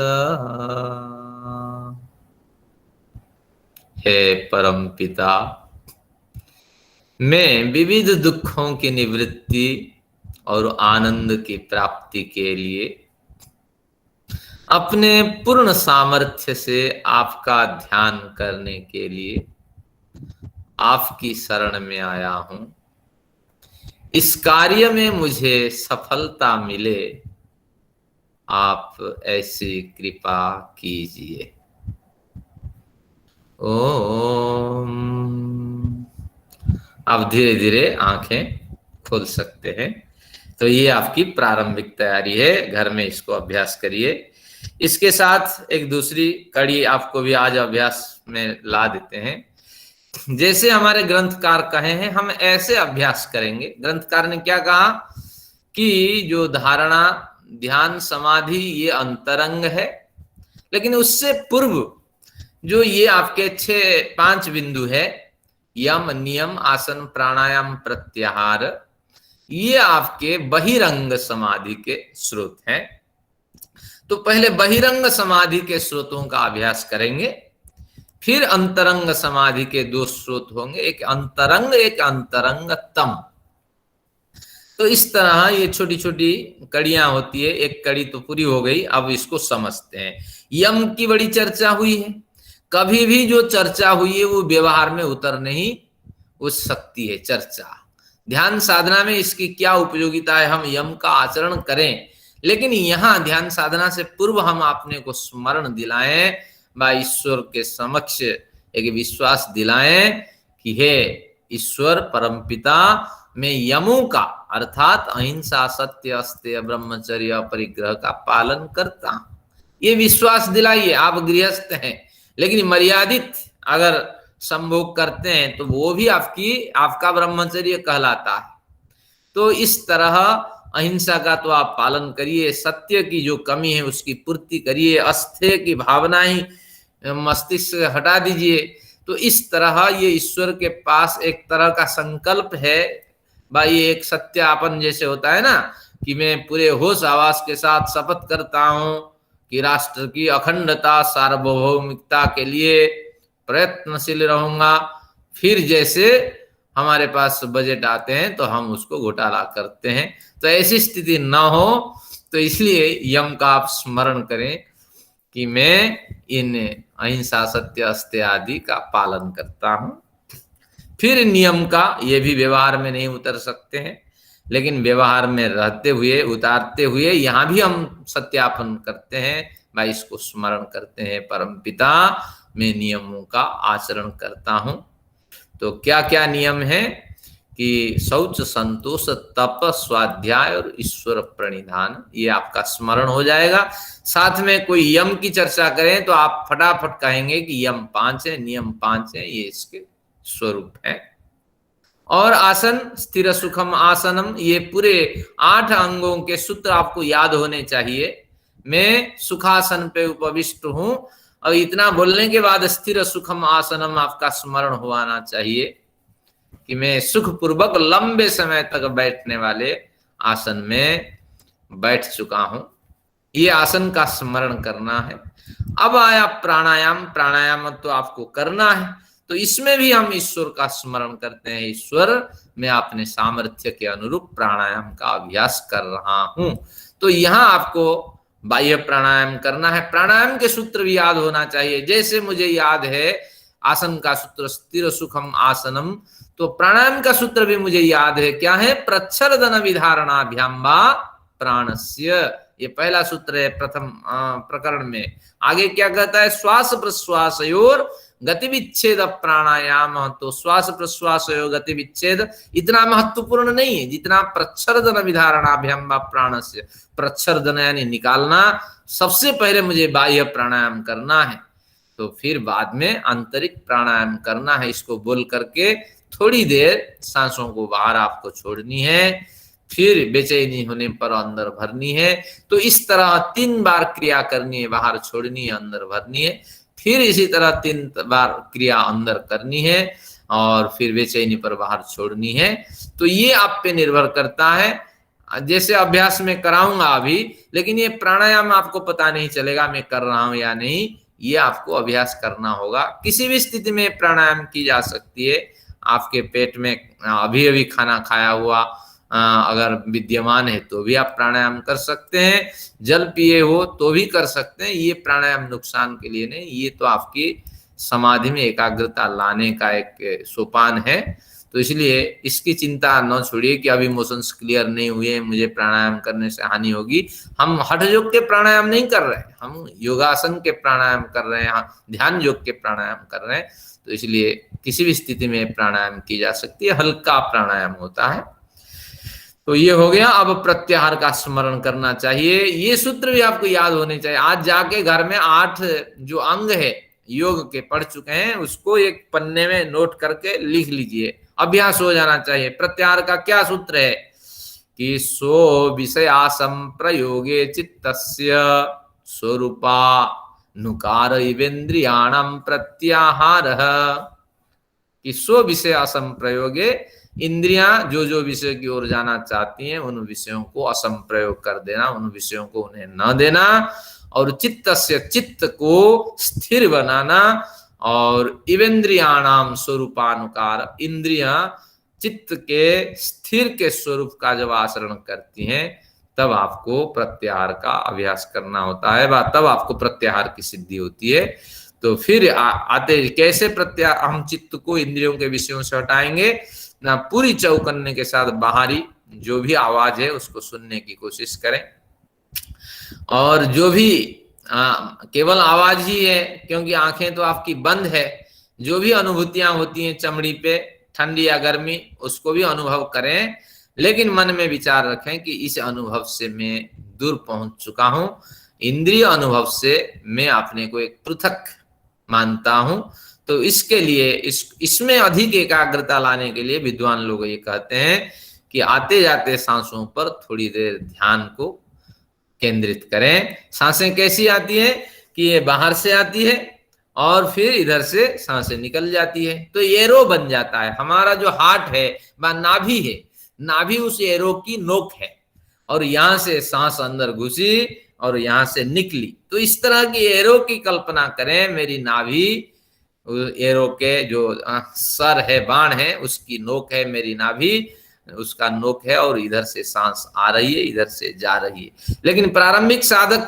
हे परम पिता, मैं विविध दुखों की निवृत्ति और आनंद की प्राप्ति के लिए अपने पूर्ण सामर्थ्य से आपका ध्यान करने के लिए आपकी शरण में आया हूं। इस कार्य में मुझे सफलता मिले, आप ऐसी कृपा कीजिए। ओम। आप धीरे धीरे आंखें खोल सकते हैं। तो ये आपकी प्रारंभिक तैयारी है, घर में इसको अभ्यास करिए। इसके साथ एक दूसरी कड़ी आपको भी आज अभ्यास में ला देते हैं। जैसे हमारे ग्रंथकार कहे हैं, हम ऐसे अभ्यास करेंगे। ग्रंथकार ने क्या कहा कि जो धारणा, ध्यान, समाधि ये अंतरंग है, लेकिन उससे पूर्व जो ये आपके 5 बिंदु है, यम, नियम, आसन, प्राणायाम, प्रत्याहार, ये आपके बहिरंग समाधि के स्रोत हैं। तो पहले बहिरंग समाधि के स्रोतों का अभ्यास करेंगे, फिर अंतरंग समाधि के 2 स्रोत होंगे, एक अंतरंग, एक अंतरंगतम। तो इस तरह ये छोटी छोटी कड़ियां होती है। एक कड़ी तो पूरी हो गई, अब इसको समझते हैं। यम की बड़ी चर्चा हुई है। कभी भी जो चर्चा हुई है वो व्यवहार में उतर नहीं हो सकती है चर्चा। ध्यान साधना में इसकी क्या उपयोगिता है, हम यम का आचरण करें, लेकिन यहाँ ध्यान साधना से पूर्व हम अपने को स्मरण दिलाएं, व ईश्वर के समक्ष एक विश्वास दिलाएं कि हे ईश्वर परमपिता, मैं यमों का अर्थात अहिंसा, सत्य, अस्तेय, ब्रह्मचर्य, परिग्रह का पालन करता हूं। ये विश्वास दिलाइए। आप गृहस्थ हैं, लेकिन मर्यादित अगर संभोग करते हैं तो वो भी आपका ब्रह्मचर्य कहलाता है। तो इस तरह अहिंसा का तो आप पालन करिए, सत्य की जो कमी है उसकी पूर्ति करिए, अस्तेय की भावना ही मस्तिष्क से हटा दीजिए। तो इस तरह ये ईश्वर के पास एक तरह का संकल्प है भाई, एक सत्यापन जैसे होता है ना, कि मैं पूरे होश आवास के साथ शपथ करता हूं कि राष्ट्र की अखंडता, सार्वभौमिकता के लिए प्रयत्नशील रहूंगा। फिर जैसे हमारे पास बजट आते हैं तो हम उसको घोटाला करते हैं। तो ऐसी स्थिति ना हो, तो इसलिए यम का आप स्मरण करें कि मैं इन अहिंसा, सत्य, अस्तेय आदि का पालन करता हूं। फिर नियम का, ये भी व्यवहार में नहीं उतर सकते हैं। लेकिन व्यवहार में रहते हुए, उतारते हुए यहाँ भी हम सत्यापन करते हैं, मैं इसको स्मरण करते हैं, परमपिता मैं नियमों का आचरण करता हूं। तो क्या क्या नियम है कि शौच, संतोष, तप, स्वाध्याय और ईश्वर प्रणिधान, ये आपका स्मरण हो जाएगा। साथ में कोई यम की चर्चा करें तो आप फटाफट कहेंगे कि यम 5 है, नियम 5 है, ये इसके स्वरूप है। और आसन, स्थिर सुखम आसनम, ये पूरे 8 अंगों के सूत्र आपको याद होने चाहिए। मैं सुखासन पे उपविष्ट हूं, और इतना बोलने के बाद स्थिर सुखम आसनम आपका स्मरण होना चाहिए कि मैं सुखपूर्वक लंबे समय तक बैठने वाले आसन में बैठ चुका हूं। ये आसन का स्मरण करना है। अब आया प्राणायाम। प्राणायाम तो आपको करना है, तो इसमें भी हम ईश्वर का स्मरण करते हैं। ईश्वर, मैं अपने सामर्थ्य के अनुरूप प्राणायाम का अभ्यास कर रहा हूं। तो यहां आपको बाह्य प्राणायाम करना है। प्राणायाम के सूत्र भी याद होना चाहिए। जैसे मुझे याद है आसन का सूत्र स्थिर सुखम आसनम, तो प्राणायाम का सूत्र भी मुझे याद है। क्या है? प्रच्छर्दन विधारणाभ्याम वा प्राणस्य, ये पहला सूत्र है प्रथम प्रकरण में। आगे क्या कहता है? श्वास प्रश्वासयोर गति विच्छेद प्राणायाम। तो श्वास प्रश्वास गति विच्छेद इतना महत्वपूर्ण नहीं है जितना प्रच्छर्दन विधारणाभ्याम वा प्राणस्य। प्रच्छर्दन यानी निकालना, सबसे पहले मुझे बाह्य प्राणायाम करना है, तो फिर बाद में आंतरिक प्राणायाम करना है। इसको बोल करके थोड़ी देर सांसों को बाहर आपको छोड़नी है, फिर बेचैनी होने पर अंदर भरनी है। तो इस तरह 3 बार क्रिया करनी है, बाहर छोड़नी है, अंदर भरनी है। फिर इसी तरह 3 बार क्रिया अंदर करनी है और फिर बेचैनी पर बाहर छोड़नी है। तो ये आप पे निर्भर करता है, जैसे अभ्यास में कराऊंगा अभी, लेकिन ये प्राणायाम आपको पता नहीं चलेगा मैं कर रहा हूं या नहीं, ये आपको अभ्यास करना होगा। किसी भी स्थिति में प्राणायाम की जा सकती है। आपके पेट में अभी अभी खाना खाया हुआ अगर विद्यमान है तो भी आप प्राणायाम कर सकते हैं, जल पिए हो तो भी कर सकते हैं। ये प्राणायाम नुकसान के लिए नहीं, ये तो आपकी समाधि में एकाग्रता लाने का एक सोपान है। तो इसलिए इसकी चिंता न छोड़िए कि अभी इमोशंस क्लियर नहीं हुए, मुझे प्राणायाम करने से हानि होगी। हम हठ योग के प्राणायाम नहीं कर रहे हैं, हम योगासन के प्राणायाम कर रहे हैं, ध्यान योग के प्राणायाम कर रहे हैं। तो इसलिए किसी भी स्थिति में प्राणायाम की जा सकती है, हल्का प्राणायाम होता है। तो ये हो गया। अब प्रत्याहार का स्मरण करना चाहिए। ये सूत्र भी आपको याद होने चाहिए। आज जाके घर में 8 जो अंग है योग के पढ़ चुके हैं, उसको एक पन्ने में नोट करके लिख लीजिए, अभ्यास हो जाना चाहिए। प्रत्याहार का क्या सूत्र है कि सो विषयासम प्रयोगे चित्तस्य स्वरूपा नुकार इवेन्द्रियाणम प्रत्याहारः, कि सो विषयासम प्रयोगे, इंद्रियां जो जो विषय की ओर जाना चाहती हैं उन विषयों को असम प्रयोग कर देना, उन विषयों को उन्हें न देना, और चित्त से चित्त को स्थिर बनाना, और इवेन्द्रियाणाम स्वरूपानुकार, इंद्रियां चित्त के स्थिर के स्वरूप का जब आचरण करती हैं तब आपको प्रत्याहार का अभ्यास करना होता है, तब आपको प्रत्याहार की सिद्धि होती है। तो फिर आते कैसे प्रत्याहार, हम चित्त को इंद्रियों के विषयों से हटाएंगे ना, पूरी चौकन्ने के साथ बाहरी जो भी आवाज है उसको सुनने की कोशिश करें, और जो भी केवल आवाज ही है क्योंकि आंखें तो आपकी बंद है, जो भी अनुभूतियां होती हैं चमड़ी पे, ठंडी या गर्मी, उसको भी अनुभव करें, लेकिन मन में विचार रखें कि इस अनुभव से मैं दूर पहुंच चुका हूं, इंद्रिय अनुभव से मैं अपने को एक पृथक मानता हूं। तो इसके लिए इसमें अधिक एकाग्रता लाने के लिए विद्वान लोग ये कहते हैं कि आते जाते सांसों पर थोड़ी देर ध्यान को केंद्रित करें। सांसें कैसी आती है कि ये बाहर से आती है और फिर इधर से सांसें निकल जाती है, तो एरो बन जाता है। हमारा जो हार्ट है वह नाभि है, नाभि उस एरो की नोक है, और यहां से सांस अंदर घुसी और यहां से निकली। तो इस तरह की एरो की कल्पना करें, मेरी नाभि, एरो के जो सर है, बाण है, उसकी नोक है मेरी नाभि, उसका नोक है, और इधर से सांस आ रही है, इधर से जा रही है। लेकिन प्रारंभिक साधक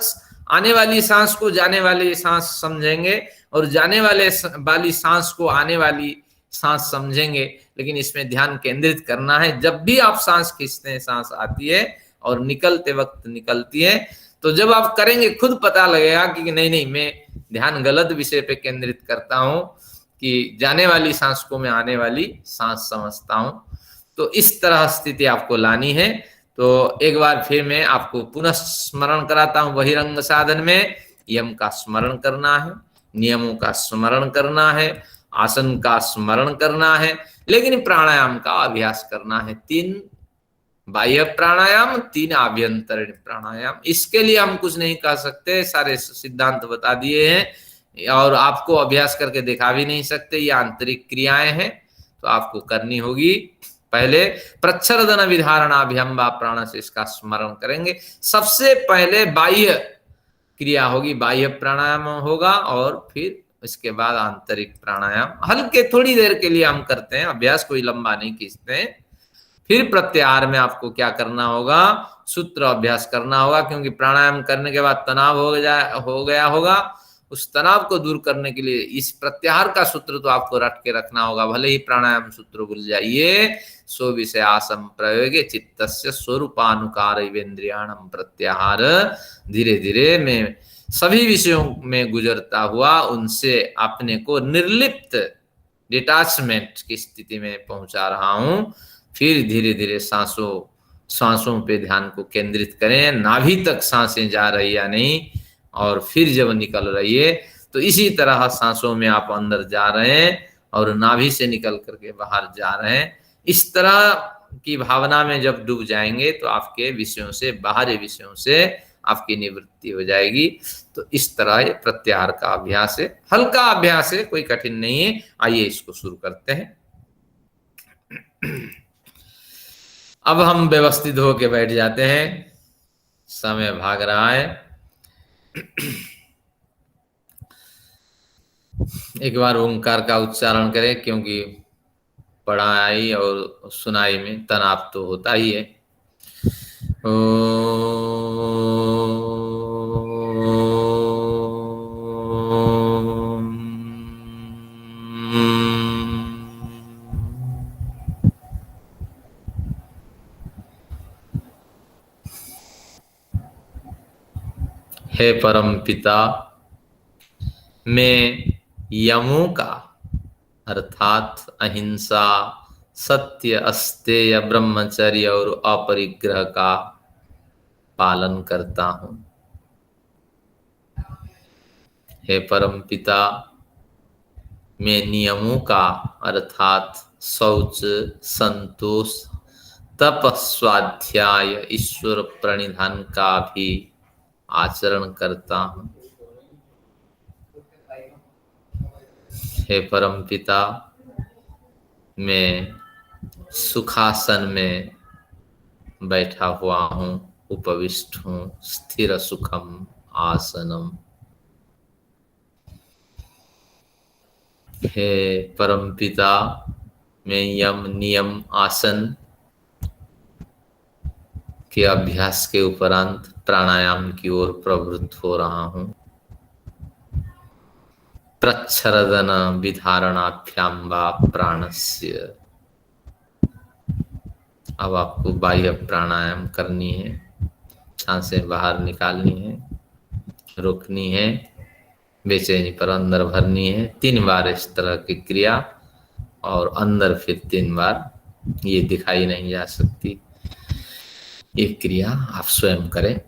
आने वाली सांस को जाने वाली सांस समझेंगे, और जाने वाली सांस को आने वाली सांस समझेंगे, लेकिन इसमें ध्यान केंद्रित करना है। जब भी आप सांस खींचते हैं, सांस आती है और निकलते वक्त निकलती है, तो जब आप करेंगे खुद पता लगेगा कि नहीं नहीं, मैं ध्यान गलत विषय पे केंद्रित करता हूं, कि जाने वाली सांस को मैं आने वाली सांस समझता हूं। तो इस तरह स्थिति आपको लानी है। तो एक बार फिर मैं आपको पुनः स्मरण कराता हूं। बहिरंग साधन में यम का स्मरण करना है, नियमों का स्मरण करना है, आसन का स्मरण करना है, लेकिन प्राणायाम का अभ्यास करना है। 3 बाह्य प्राणायाम, 3 आभ्यंतरीण प्राणायाम। इसके लिए हम कुछ नहीं कह सकते, सारे सिद्धांत बता दिए हैं और आपको अभ्यास करके दिखा भी नहीं सकते। ये आंतरिक क्रियाएं हैं, तो आपको करनी होगी। पहले प्रच्छरदन विधारणाभ्याम वा प्राण से इसका स्मरण करेंगे। सबसे पहले बाह्य क्रिया होगी, बाह्य प्राणायाम होगा, और फिर इसके बाद आंतरिक प्राणायाम हल्के थोड़ी देर के लिए हम करते हैं, अभ्यास कोई लंबा नहीं खींचते हैं। फिर प्रत्याहार में आपको क्या करना होगा, सूत्र अभ्यास करना होगा, क्योंकि प्राणायाम करने के बाद तनाव हो गया होगा। उस तनाव को दूर करने के लिए इस प्रत्याहार का सूत्र तो आपको रट के रखना होगा, भले ही प्राणायाम सूत्र भूल जाइए। सो विषयासम प्रयोगे चित्तस्य स्वरूपानुकार इवेन्द्रियाणम प्रत्याहार। धीरे धीरे मैं सभी विषयों में गुजरता हुआ उनसे अपने को निर्लिप्त, डिटैचमेंट की स्थिति में पहुंचा रहा हूं। फिर धीरे धीरे सांसों पे ध्यान को केंद्रित करें, नाभि तक सांसें जा रही या नहीं, और फिर जब निकल रही है तो इसी तरह सांसों में आप अंदर जा रहे हैं और नाभि से निकल करके बाहर जा रहे हैं। इस तरह की भावना में जब डूब जाएंगे तो आपके विषयों से, बाहरी विषयों से आपकी निवृत्ति हो जाएगी। तो इस तरह ये प्रत्याहार का अभ्यास है, हल्का अभ्यास है, कोई कठिन नहीं है। आइए इसको शुरू करते हैं। अब हम व्यवस्थित होके बैठ जाते हैं, समय भाग रहा है। एक बार ओंकार का उच्चारण करें, क्योंकि पढ़ाई और सुनाई में तनाव तो होता ही है। हे परम पिता, मैं यमों का अर्थात अहिंसा, सत्य, अस्तेय, ब्रह्मचर्य और अपरिग्रह का पालन करता हूं। हे परम पिता, मैं नियमों का अर्थात शौच, संतोष, तप, स्वाध्याय, ईश्वर प्रणिधान का भी आचरण करता हूं। हे परम पिता, मैं सुखासन में बैठा हुआ हूँ, उपविष्ट हूँ, स्थिर सुखम आसनम। हे परम पिता, मैं यम नियम आसन के अभ्यास के उपरांत प्राणायाम की ओर प्रवृत्त हो रहा हूँ। प्रच्छरदन विधारणाभ्याम वा प्राणस्य। अब आपको बाह्य प्राणायाम करनी है, सांसें बाहर निकालनी है, रोकनी है, बेचैनी पर अंदर भरनी है। 3 बार इस तरह की क्रिया, और अंदर फिर 3 बार। ये दिखाई नहीं जा सकती, ये क्रिया आप स्वयं करें।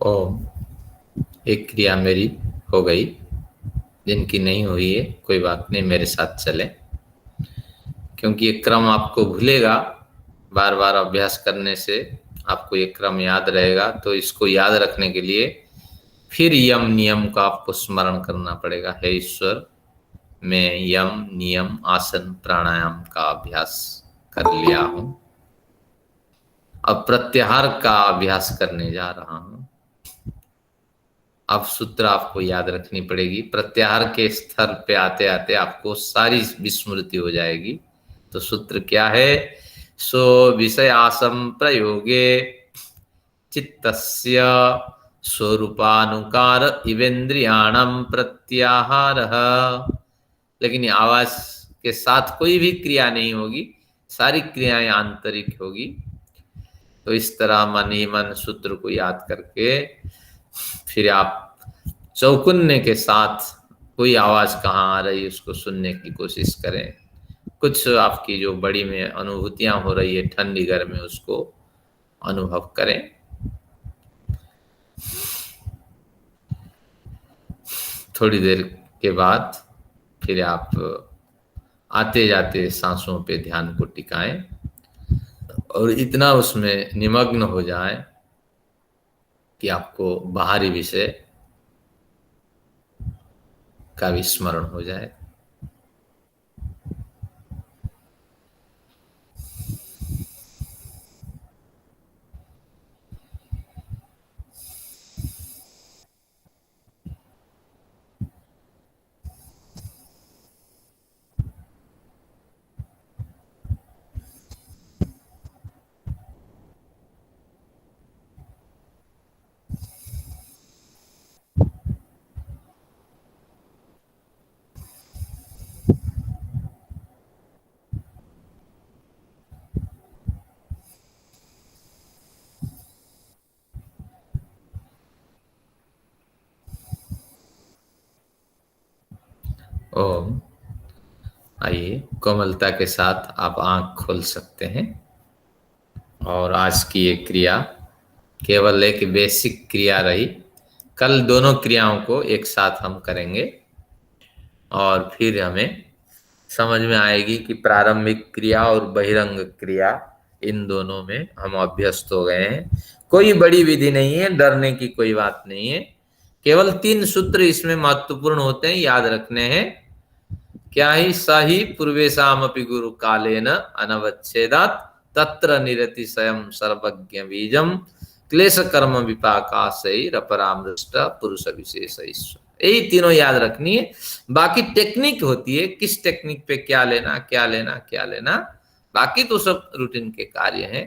ओम। एक क्रिया मेरी हो गई, जिनकी नहीं हुई है कोई बात नहीं, मेरे साथ चले, क्योंकि ये क्रम आपको भूलेगा। बार बार अभ्यास करने से आपको ये क्रम याद रहेगा। तो इसको याद रखने के लिए फिर यम नियम का आपको स्मरण करना पड़ेगा। हे ईश्वर, मैं यम नियम आसन प्राणायाम का अभ्यास कर लिया हूं, अब प्रत्याहार का अभ्यास करने जा रहा हूं। अब सूत्र आपको याद रखनी पड़ेगी। प्रत्याहार के स्तर पे आते आते आपको सारी विस्मृति हो जाएगी। तो सूत्र क्या है? सो विषय आसम प्रयोगे चित्तस्य स्वरूपानुकार इवेन्द्रियाणम प्रत्याहार। लेकिन आवाज के साथ कोई भी क्रिया नहीं होगी, सारी क्रियाएं आंतरिक होगी। तो इस तरह मन ही मन सूत्र को याद करके फिर आप चौकुन्ने के साथ कोई आवाज कहाँ आ रही है उसको सुनने की कोशिश करें। कुछ आपकी जो बड़ी में अनुभूतियां हो रही है ठंडी गर्मी, उसको अनुभव करें। थोड़ी देर के बाद फिर आप आते जाते सांसों पे ध्यान को टिकाएं और इतना उसमें निमग्न हो जाए कि आपको बाहरी विषय का भी स्मरण हो जाए। ओम। आइए, कोमलता के साथ आप आंख खोल सकते हैं। और आज की ये क्रिया केवल एक बेसिक क्रिया रही। कल दोनों क्रियाओं को एक साथ हम करेंगे और फिर हमें समझ में आएगी कि प्रारंभिक क्रिया और बहिरंग क्रिया, इन दोनों में हम अभ्यस्त हो गए हैं। कोई बड़ी विधि नहीं है, डरने की कोई बात नहीं है। केवल 3 सूत्र इसमें महत्वपूर्ण होते हैं, याद रखने हैं। क्या ही सही पूर्वेशामपि गुरु कालेन अनवच्छेदात् तत्र निरति स्वयं सर्वज्ञ बीजम क्लेश कर्म विपाकाशैरपरामृष्ट पुरुष विशेष ईश्वर। यही तीनों याद रखनी है। बाकी टेक्निक होती है, किस टेक्निक पे क्या लेना क्या लेना क्या लेना, बाकी तो सब रूटीन के कार्य हैं।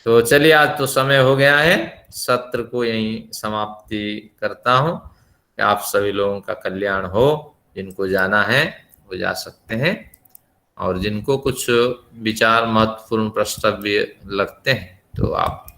तो चलिए, आज तो समय हो गया है, सत्र को यहीं समाप्ति करता हूं। आप सभी लोगों का कल्याण हो। जिनको जाना है वो जा सकते हैं, और जिनको कुछ विचार महत्वपूर्ण प्रस्ताव लगते हैं तो आप